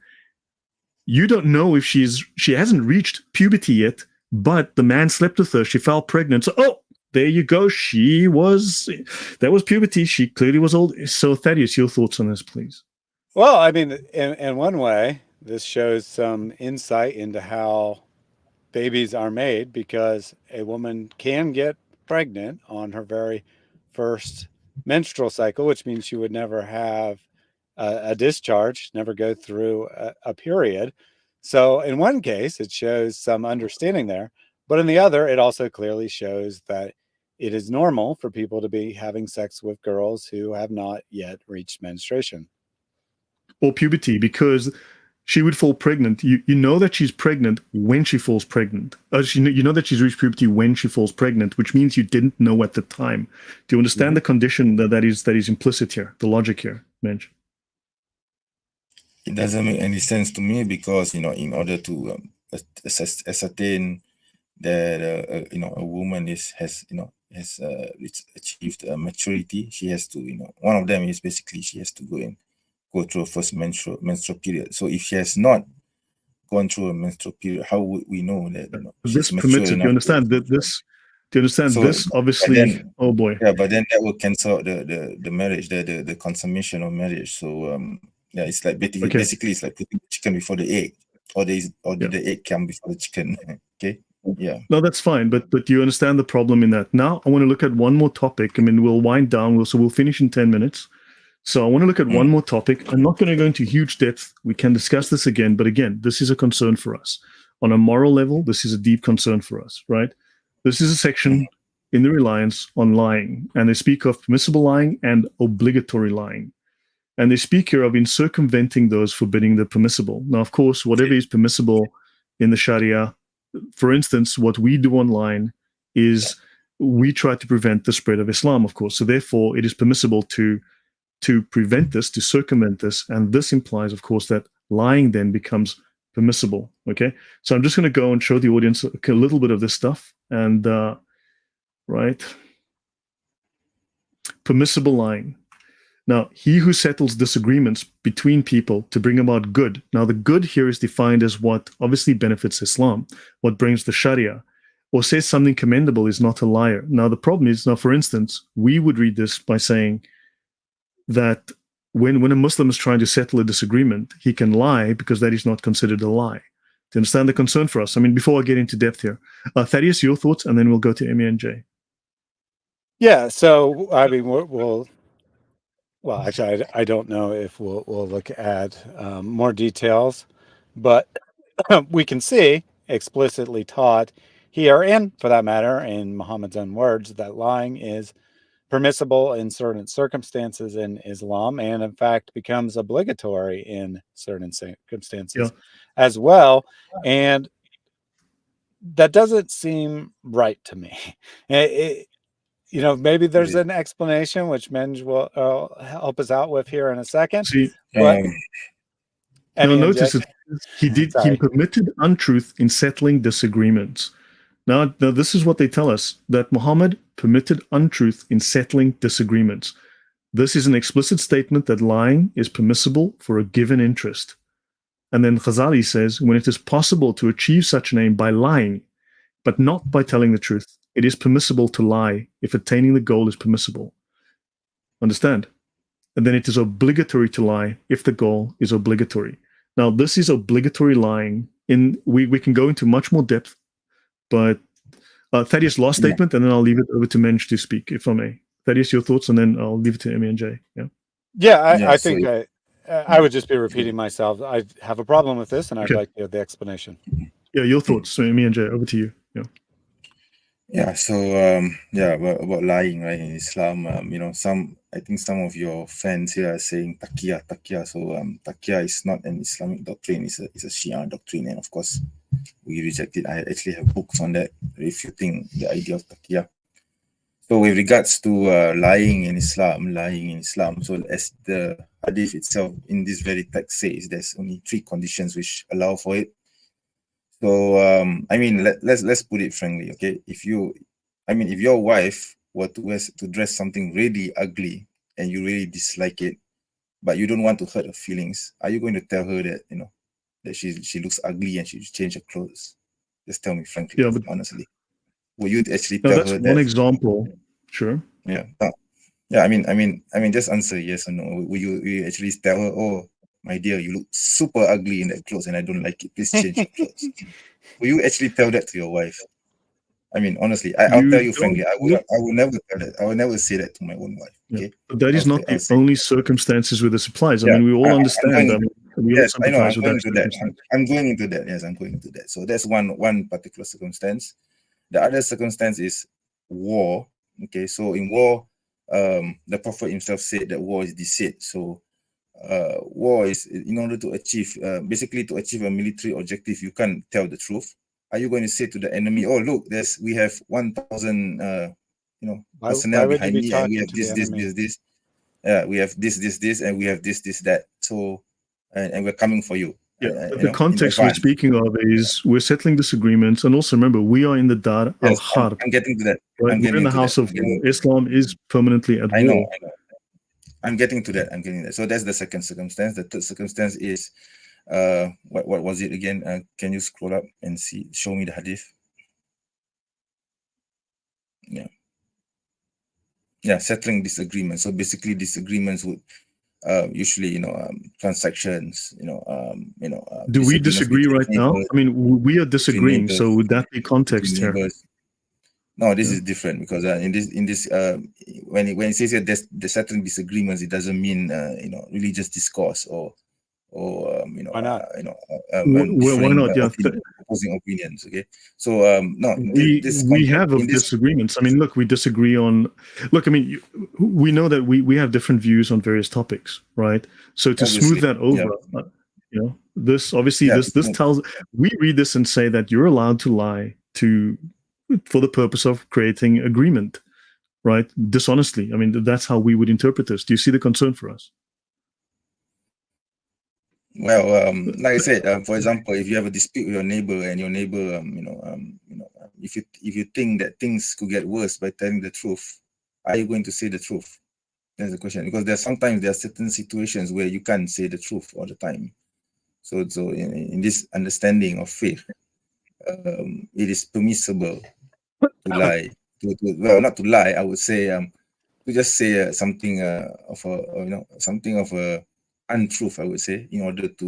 you don't know if she hasn't reached puberty yet, but the man slept with her. She fell pregnant. So, oh, there you go. That was puberty. She clearly was old. So, Thaddeus, your thoughts on this, please. Well, I mean, in one way, this shows some insight into how babies are made, because a woman can get pregnant on her very first menstrual cycle, which means she would never have a discharge, never go through a period. So in one case, it shows some understanding there, but in the other, it also clearly shows that it is normal for people to be having sex with girls who have not yet reached menstruation. Or puberty, because she would fall pregnant. You know that she's pregnant when she falls pregnant. You know that she's reached puberty when she falls pregnant, which means you didn't know at the time. Do you understand the condition that is implicit here, the logic here, Mensch? It doesn't make any sense to me, because in order to ascertain that a woman has achieved maturity, she has to one of them is basically she has to go through a first menstrual period. So if she has not gone through a menstrual period, how would we know that this permits it? Do you understand that this? Do you understand this? Obviously, then, oh boy. Yeah, but then that will cancel out the marriage, the consummation of marriage. So yeah, it's like basically it's like putting the chicken before the egg, or did the egg come before the chicken? Okay. Yeah. No, that's fine, but you understand the problem in that. Now I want to look at one more topic. I mean, we'll wind down. We'll finish in 10 minutes. So I want to look at one more topic. I'm not going to go into huge depth. We can discuss this again, but again, this is a concern for us. On a moral level, this is a deep concern for us, right? This is a section in the Reliance on lying, and they speak of permissible lying and obligatory lying. And they speak here of in circumventing those forbidding the permissible. Now, of course, whatever is permissible in the Sharia, for instance, what we do online is we try to prevent the spread of Islam, of course. So therefore, it is permissible to prevent this, to circumvent this. And this implies, of course, that lying then becomes permissible. Okay. So I'm just going to go and show the audience a little bit of this stuff. And, right. Permissible lying. Now, he who settles disagreements between people to bring about good. Now, the good here is defined as what obviously benefits Islam, what brings the Sharia, or says something commendable is not a liar. Now, the problem is, now, for instance, we would read this by saying that when a Muslim is trying to settle a disagreement, he can lie because that is not considered a lie. Do you understand the concern for us? I mean, before I get into depth here, Thaddeus, your thoughts, and then we'll go to Emmy and Jay. Yeah, so I mean, well, actually, I don't know if we'll look at more details, but we can see explicitly taught here, and for that matter, in Muhammad's own words, that lying is permissible in certain circumstances in Islam, and in fact becomes obligatory in certain circumstances as well. And that doesn't seem right to me. Maybe there's an explanation which Menj will help us out with here in a second. See, but notice that he permitted untruth in settling disagreements. Now, this is what they tell us, that Muhammad permitted untruth in settling disagreements. This is an explicit statement that lying is permissible for a given interest. And then Ghazali says, when it is possible to achieve such an aim by lying, but not by telling the truth, it is permissible to lie if attaining the goal is permissible. Understand? And then it is obligatory to lie if the goal is obligatory. Now, this is obligatory lying. We can go into much more depth, but Thaddeus, last statement, and then I'll leave it over to Mensch to speak, if I may. Thaddeus, your thoughts, and then I'll leave it to Emmy and Jay. Yeah. Yeah, I So think I would just be repeating myself. I have a problem with this, and I'd Okay. like the explanation. Yeah, your thoughts. So Emmy and Jay, over to you. Yeah. yeah, so about lying, right, in Islam, I think some of your fans here are saying taqiyya. So taqiyya is not an Islamic doctrine, it's a Shia doctrine, and of course we reject it. I actually have books on that refuting the idea of taqiyya. So with regards to lying in Islam, so as the hadith itself in this very text says, there's only 3 conditions which allow for it. So let's put it frankly, okay? If your wife were to dress something really ugly and you really dislike it, but you don't want to hurt her feelings, are you going to tell her that that she looks ugly and she should change her clothes? Just tell me frankly, Yeah, but honestly. Will you actually no, tell that's her one that? example. Sure. Yeah. I mean, just answer yes or no. Will you actually tell her, oh, my dear, you look super ugly in that clothes and I don't like it. Please change your clothes. Will you actually tell that to your wife? I mean, honestly, I'll tell you frankly, I will never tell that. I will never say that to my own wife. Okay. But that is not the only circumstances where this applies. I mean, we all understand. We all sympathize with that circumstance. I'm going into that. Yes, I'm going into that. So that's one particular circumstance. The other circumstance is war. Okay, so in war, the Prophet himself said that war is deceit. So war is in order to achieve, basically to achieve a military objective, you can't tell the truth. Are you going to say to the enemy, oh, look, we have 1,000 personnel behind me, and we have this. Yeah, we have this, and we have this, that. So, and we're coming for you. Yeah, the context we're speaking of is we're settling disagreements, and also remember we are in the Dar al-Harb. I'm getting to that. Right? We're in the house of war. Islam is permanently at war. I know. I'm getting to that. So that's the second circumstance. The third circumstance is, what was it again? Can you scroll up and show me the hadith? Yeah, settling disagreements. So basically, disagreements would usually, transactions. Do we disagree right now? I mean, we are disagreeing. So would that be context here? No, this is different because in this when it says that there's certain disagreements, it doesn't mean religious discourse or why not? Why not? Yeah, opposing opinions. Okay, so no, we have disagreements. I mean, look, we disagree on. Look, I mean, we know that we have different views on various topics, right? So to smooth that over, this obviously this tells. We read this and say that you're allowed to lie for the purpose of creating agreement, right? Dishonestly. I mean, that's how we would interpret this. Do you see the concern for us? Well, like I said, for example, if you have a dispute with your neighbor and your neighbor, if you think that things could get worse by telling the truth, are you going to say the truth? That's the question. Because there are certain situations where you can't say the truth all the time. So in this understanding of faith, it is permissible to lie. Well, not to lie. I would say to just say something of a untruth, I would say, in order to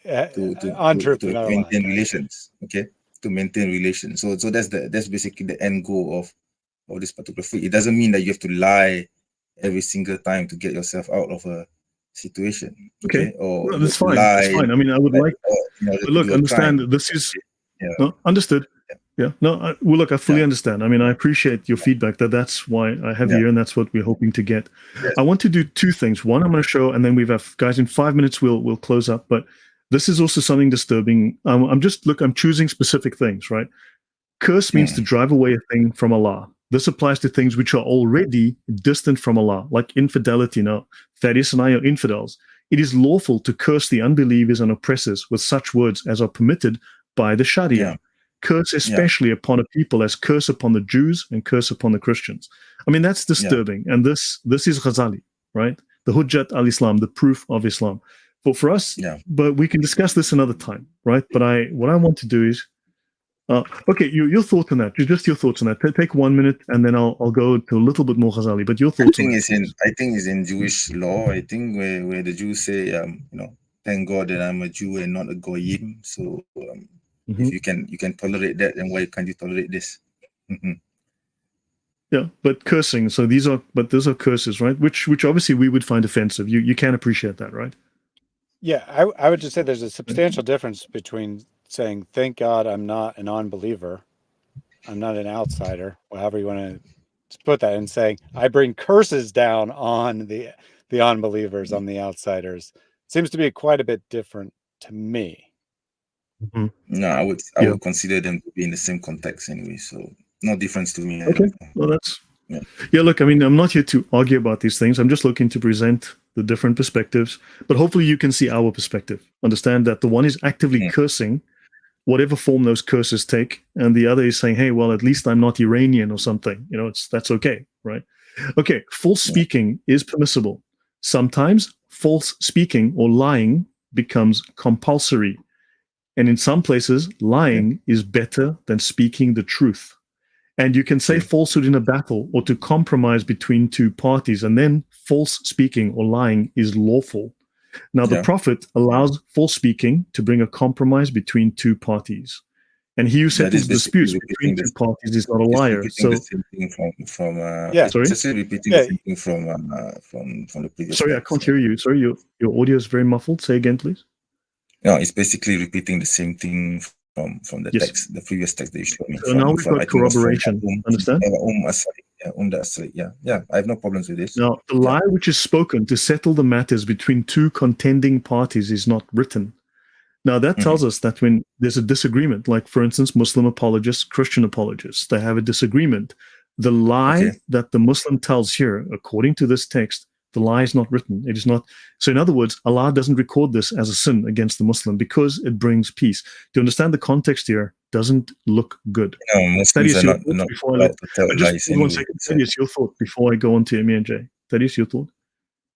maintain relations. Okay, to maintain relations. So that's basically the end goal of this particular faith. It doesn't mean that you have to lie every single time to get yourself out of a situation. Okay, or that's fine. That's fine. I mean, I would like. Look, understand. This is understood. Yeah. No. Well, look, I fully understand. I mean, I appreciate your feedback. That's why I have you here, and that's what we're hoping to get. Yes. I want to do 2 things. One, I'm going to show, and then we have guys in 5 minutes. We'll close up. But this is also something disturbing. I'm choosing specific things. Right. Curse means to drive away a thing from Allah. This applies to things which are already distant from Allah, like infidelity. Now, Thaddeus and I are infidels. It is lawful to curse the unbelievers and oppressors with such words as are permitted by the Sharia. Yeah. Curse especially upon a people as curse upon the Jews and curse upon the Christians. I mean, that's disturbing. And this is Ghazali, right? The Hujjat al-Islam, the proof of Islam. For us, but we can discuss this another time, right? But what I want to do is, okay, your thoughts on that. Just your thoughts on that. Take 1 minute, and then I'll go to a little bit more Ghazali. But your thoughts on that. I think it's in Jewish law. I think where the Jews say, thank God that I'm a Jew and not a goyim. So If you can tolerate that, then why can't you tolerate this? Yeah, but cursing. So those are curses, right? Which obviously we would find offensive. You can appreciate that, right? Yeah, I would just say there's a substantial difference between saying, "Thank God I'm not an unbeliever, I'm not an outsider," however you want to put that, and saying, "I bring curses down on the unbelievers, on the outsiders." Seems to be quite a bit different to me. No, I would consider them to be in the same context anyway. So no difference to me. Okay, well that's Look, I mean, I'm not here to argue about these things. I'm just looking to present the different perspectives. But hopefully, you can see our perspective. Understand that the one is actively cursing, whatever form those curses take, and the other is saying, "Hey, well, at least I'm not Iranian or something." That's okay, right? Okay, false speaking is permissible. Sometimes false speaking or lying becomes compulsory. And in some places, lying is better than speaking the truth. And you can say falsehood in a battle or to compromise between two parties, and then false speaking or lying is lawful. Now, the Prophet allows false speaking to bring a compromise between two parties. And he who settles disputes between two parties is not a liar. So, the same thing from sorry? It's repeating the same thing from the previous. Sorry, I can't hear you. Sorry, your audio is very muffled. Say again, please. No, it's basically repeating the same thing from the text, the previous text that you showed me. So now we've got corroboration. Understand? Yeah, I have no problems with this. Now, the lie which is spoken to settle the matters between two contending parties is not written. Now, that tells us that when there's a disagreement, like, for instance, Muslim apologists, Christian apologists, they have a disagreement. The lie that the Muslim tells here, according to this text, the lie is not written. It is not. So in other words, Allah doesn't record this as a sin against the Muslim because it brings peace. Do you understand the context here? Doesn't look good. Muslims are not allowed to tell lies. Just one second. Thaddeus, your thought before I go on to Emir and Jay. Thaddeus, your thought?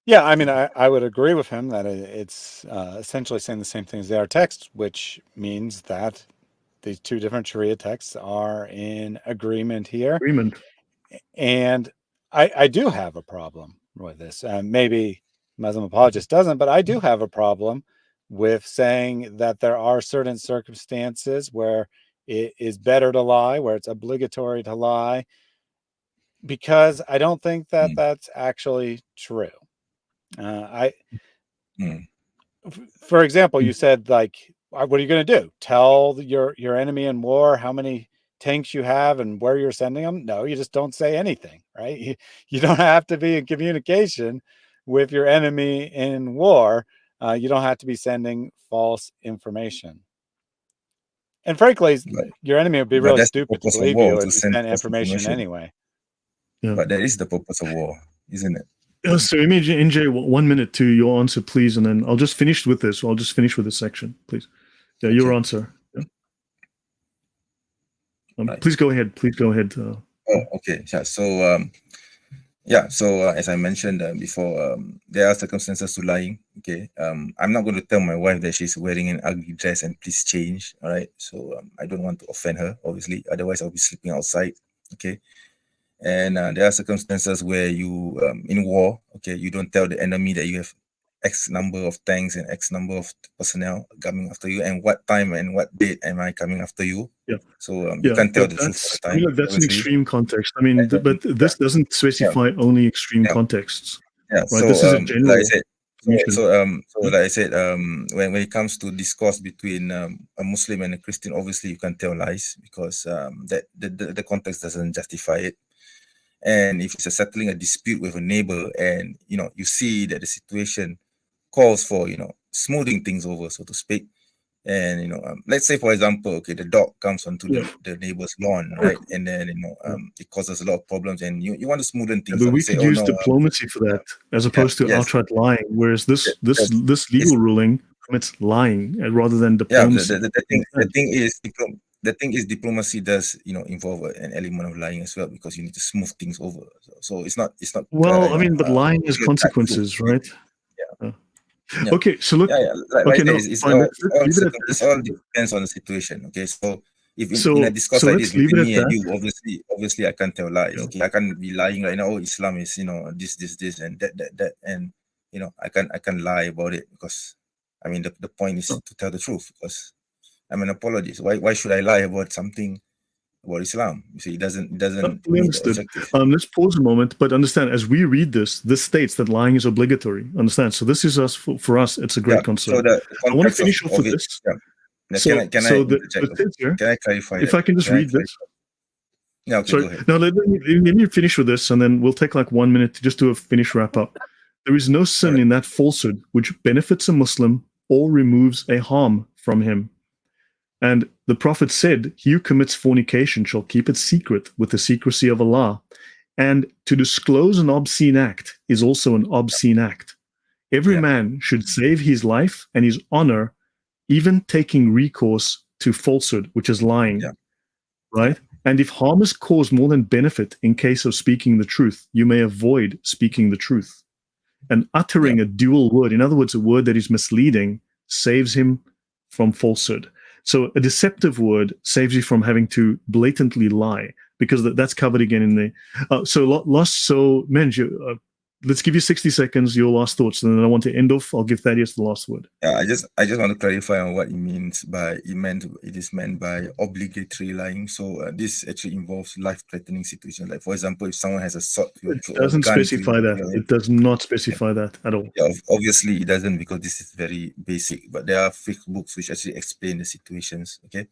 Yeah, I mean, I would agree with him that it's essentially saying the same thing as our text, which means that these two different Sharia texts are in agreement here. And I do have a problem with this. Maybe Muslim Apologist doesn't, but I do have a problem with saying that there are certain circumstances where it is better to lie, where it's obligatory to lie, because I don't think that that's actually true. For example, you said, like, what are you going to do? Tell your enemy in war how many tanks you have and where you're sending them? No, you just don't say anything, right? You don't have to be in communication with your enemy in war. You don't have to be sending false information. And frankly, your enemy would be really stupid to believe you if you send information anyway. But that is the purpose of war, isn't it? So, NJ, 1 minute to your answer, please, and then I'll just finish with this. I'll just finish with this section, please. Yeah, your answer. Yeah. Please go ahead. Please go ahead. Okay. Yeah. So, as I mentioned before, there are circumstances to lying. Okay. I'm not going to tell my wife that she's wearing an ugly dress and please change. All right. So I don't want to offend her, obviously. Otherwise, I'll be sleeping outside. Okay. And there are circumstances where you, in war, okay, you don't tell the enemy that you have X number of tanks and X number of personnel coming after you, and what time and what date am I coming after you. Yeah. So you can't tell the truth all the time. That's an extreme context. I mean, but this doesn't specify only extreme contexts. Yeah. Right? So this is a general. Like I said, like I said, when it comes to discourse between a Muslim and a Christian, obviously you can tell lies because that the context doesn't justify it. And if it's settling a dispute with a neighbor, and you see that the situation calls for smoothing things over, so to speak, and let's say, for example, okay, the dog comes onto the neighbor's lawn, right, and then it causes a lot of problems, and you want to smoothen things. But we could use diplomacy for that, as opposed to outright lying. Whereas this legal ruling commits lying rather than diplomacy. The thing is, diplomacy does, involve an element of lying as well, because you need to smooth things over. So it's not. Well, I mean, but lying has consequences, right? Yeah. Okay, so look. It all depends on the situation. Okay, so if in a discourse like this between me and you, obviously I can't tell lies. Okay, I can't be lying right now. Oh, Islam is this and that, and I can lie about it, because I mean the point is to tell the truth, because I'm an apologist. Why should I lie about something about Islam? You see, it doesn't meet the Understood. objective. Let's pause a moment, but understand, as we read this states that lying is obligatory. Understand? So this is us for us. It's a great concern. So the I want to context finish off of with it, this. Now, So, can so I the interject? says here, Can I clarify? if that? I can just read this. Yeah, okay, Sorry. go ahead. No, let me finish with this, and then we'll take like 1 minute to just do a finish wrap up. There is no sin in that falsehood which benefits a Muslim or removes a harm from him. And the Prophet said, he who commits fornication shall keep it secret with the secrecy of Allah. And to disclose an obscene act is also an obscene act. Every man should save his life and his honor, even taking recourse to falsehood, which is lying. Right? And if harm is caused more than benefit in case of speaking the truth, you may avoid speaking the truth. And uttering a dual word, in other words, a word that is misleading, saves him from falsehood. So a deceptive word saves you from having to blatantly lie, because that's covered again in the. So Menj, let's give you 60 seconds, your last thoughts, and then I want to end off. I'll give Thaddeus the last word. Yeah, I just want to clarify on what it is meant by obligatory lying. So this actually involves life-threatening situations. Like, for example, if someone has a sword, it doesn't specify that. It does not specify that at all. Yeah, obviously it doesn't, because this is very basic. But there are fiqh books which actually explain the situations. Okay,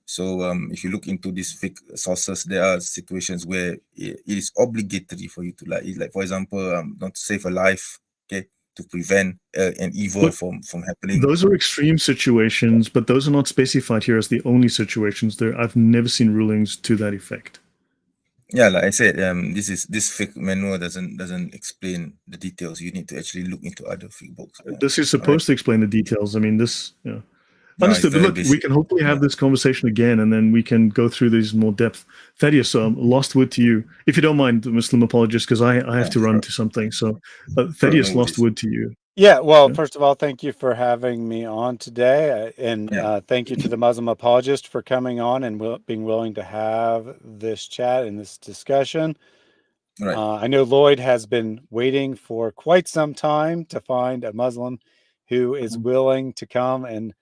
so if you look into these fiqh sources, there are situations where it is obligatory for you to lie. Like, for example, not to save a life. Okay. To prevent an evil from happening. Those are extreme situations, but those are not specified here as the only situations. I've never seen rulings to that effect. Yeah, like I said, this fiqh manual doesn't explain the details. You need to actually look into other fiqh books. This is supposed to explain the details. I mean, this. Yeah. No, understood. Look, we can hopefully have this conversation again, and then we can go through these in more depth. Thaddeus, last word to you, if you don't mind, Muslim Apologist, because I have to run to something. So, Thaddeus, last word to you. Yeah, well, first of all, thank you for having me on today, and thank you to the Muslim Apologist for coming on and being willing to have this chat and this discussion. Right. I know Lloyd has been waiting for quite some time to find a Muslim who is willing to come and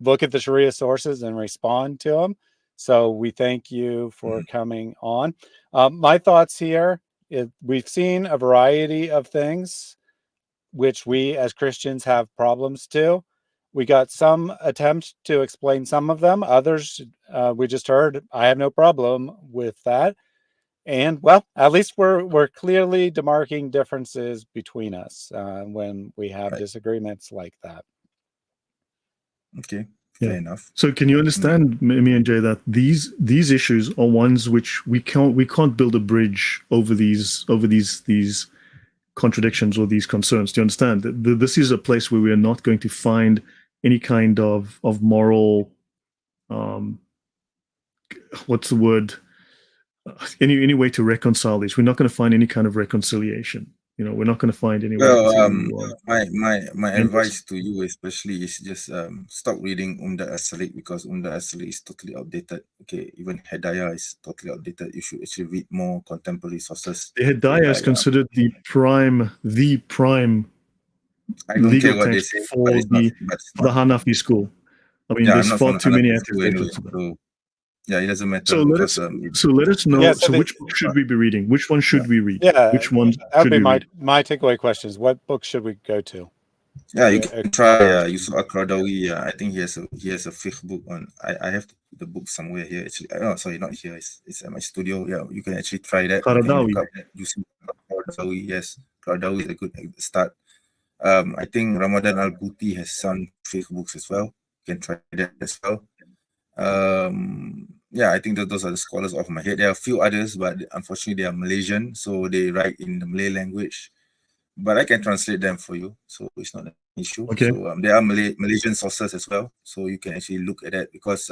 look at the Sharia sources and respond to them. So we thank you for coming on. My thoughts here, we've seen a variety of things which we as Christians have problems too. We got some attempts to explain some of them. Others, we just heard, I have no problem with that. And well, at least we're clearly demarking differences between us when we have disagreements like that. Okay, fair enough. So can you understand, me and Jay, that these issues are ones which we can't build a bridge over these contradictions or these concerns. Do you understand? This is a place where we are not going to find any kind of moral, what's the word? Any way to reconcile these. We're not going to find any kind of reconciliation. You know, we're not going to find any way to. My advice to you especially is just stop reading Asli, because Asli is totally outdated. Okay, even Hidayah is totally outdated. You should actually read more contemporary sources. The Hidayah is considered the prime legal text for the Hanafi school. I mean, there's far too many attestations. Yeah, it doesn't matter. So let us know. Yeah, so which book should we be reading? Which one should we read? Yeah, which one? That would be my takeaway questions. What book should we go to? Yeah, you can try Yusuf Al-Qaradawi. I think he has a fiqh book on. I have the book somewhere here actually. Oh, sorry, not here. It's at my studio. Yeah, you can actually try that. Qaradawi. Yusuf Al-Qaradawi. Yes, Qaradawi is a good start. I think Ramadan Al-Buti has some fiqh books as well. You can try that as well. Yeah, I think that those are the scholars off my head. There are a few others, but unfortunately they are Malaysian, so they write in the Malay language. But I can translate them for you, so it's not an issue. Okay. So there are Malaysian sources as well, so you can actually look at that, because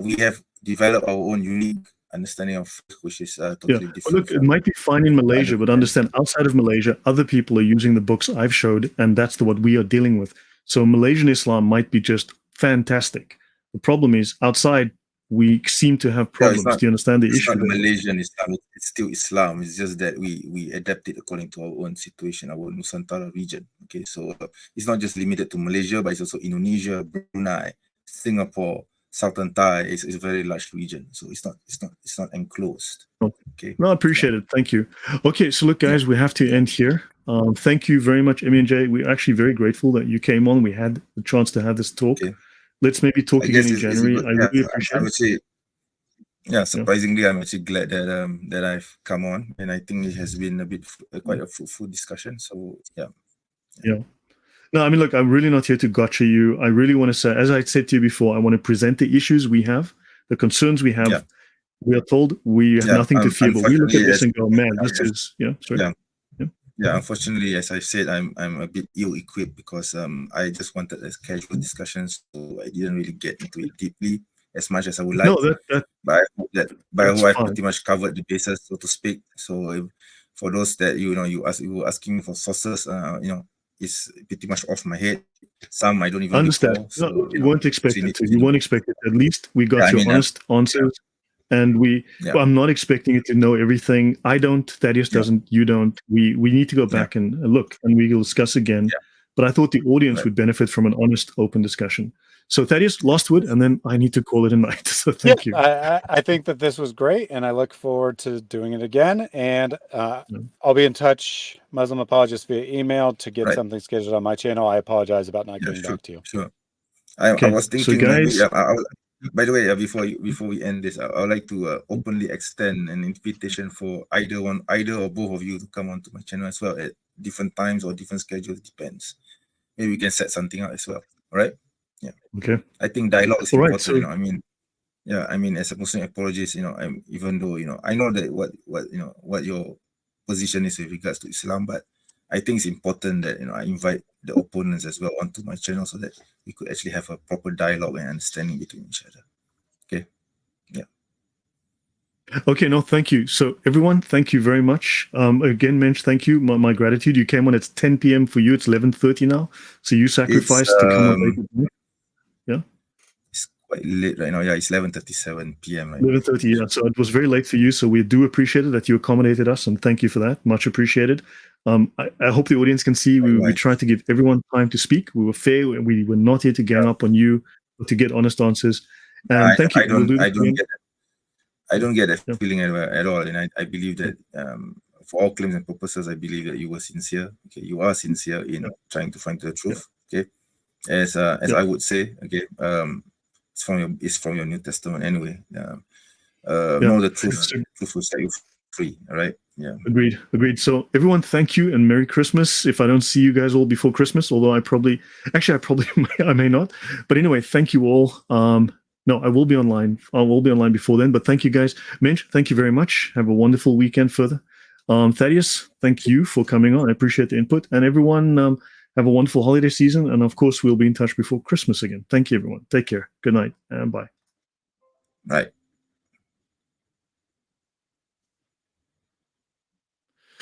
we have developed our own unique understanding of which is totally different. Well, look, it might be fine in Malaysia, but understand outside of Malaysia, other people are using the books I've showed, and that's what we are dealing with. So Malaysian Islam might be just fantastic. The problem is outside we seem to have problems. Do you understand the issue? It's not Malaysian Islam, it's still Islam. It's just that we adapt it according to our own situation, our Nusantara region. Okay, so it's not just limited to Malaysia, but it's also Indonesia, Brunei, Singapore, Southern Thai is a very large region, so it's not enclosed. Okay. No, I appreciate it. Thank you. Okay, so look, guys, we have to end here. Thank you very much, M&J. We're actually very grateful that you came on. We had the chance to have this talk. Okay. Let's maybe talk I again guess in January. I really appreciate I would it. say, yeah, surprisingly, I'm actually glad that I've come on, and I think it has been quite a fruitful discussion. So yeah. No, I mean, look, I'm really not here to gotcha you. I really want to say, as I said to you before, I want to present the issues we have, the concerns we have. Yeah. We are told we have nothing to fear, but we look at this and go, man, this is, sorry. Yeah, unfortunately, as I said, I'm a bit ill-equipped because I just wanted a casual discussion, so I didn't really get into it deeply as much as I would like. No, but I hope I fine. pretty much covered the bases, so to speak. So for those that you were asking for sources, it's pretty much off my head. Some I don't even understand. recall. So, you weren't expected to. You weren't expected. At least we got your honest answers. And well, I'm not expecting you to know everything. I don't. Thaddeus doesn't. You don't. We need to go back and look, and we will discuss again. But I thought the audience would benefit from an honest, open discussion. So Thaddeus, last word, and then I need to call it a night. So thank you. I think that this was great, and I look forward to doing it again. And I'll be in touch, Muslim Apologist, via email to get something scheduled on my channel. I apologize about not getting back to you. Sure. I was thinking, so guys, by the way, before we end this, I would like to openly extend an invitation for either or both of you to come onto my channel as well at different times or different schedules. Depends. Maybe we can set something out as well. All right. Yeah. Okay. I think dialogue is important. So, I mean, as a Muslim apologist, even though I know that what your position is with regards to Islam, but I think it's important that I invite the opponents as well onto my channel so that we could actually have a proper dialogue and understanding between each other. Okay. Yeah. Okay. No, thank you. So everyone, thank you very much. Again, Mensch, thank you. My gratitude. You came on at 10 p.m. for you. It's 11:30 now. So you sacrificed to come on later. Yeah. It's quite late right now. Yeah, it's 11:37 p.m. right 11:30. Yeah. So it was very late for you. So we do appreciate it that you accommodated us, and thank you for that. Much appreciated. I hope the audience can see we tried to give everyone time to speak. We were fair. We were not here to gang up on you, but to get honest answers. And thank you. I don't get that feeling at all. And I believe that for all claims and purposes, I believe that you were sincere. Okay, you are sincere in trying to find the truth. Okay, as I would say, okay, it's from your New Testament anyway. Know the truth. Truth will set you free. All right. Yeah. Agreed. So everyone, thank you and Merry Christmas. If I don't see you guys all before Christmas, although I may not. But anyway, thank you all. No, I will be online. I will be online before then. But thank you guys. Mensch, thank you very much. Have a wonderful weekend further. Thaddeus, thank you for coming on. I appreciate the input. And everyone, have a wonderful holiday season. And of course, we'll be in touch before Christmas again. Thank you, everyone. Take care. Good night and bye. Right.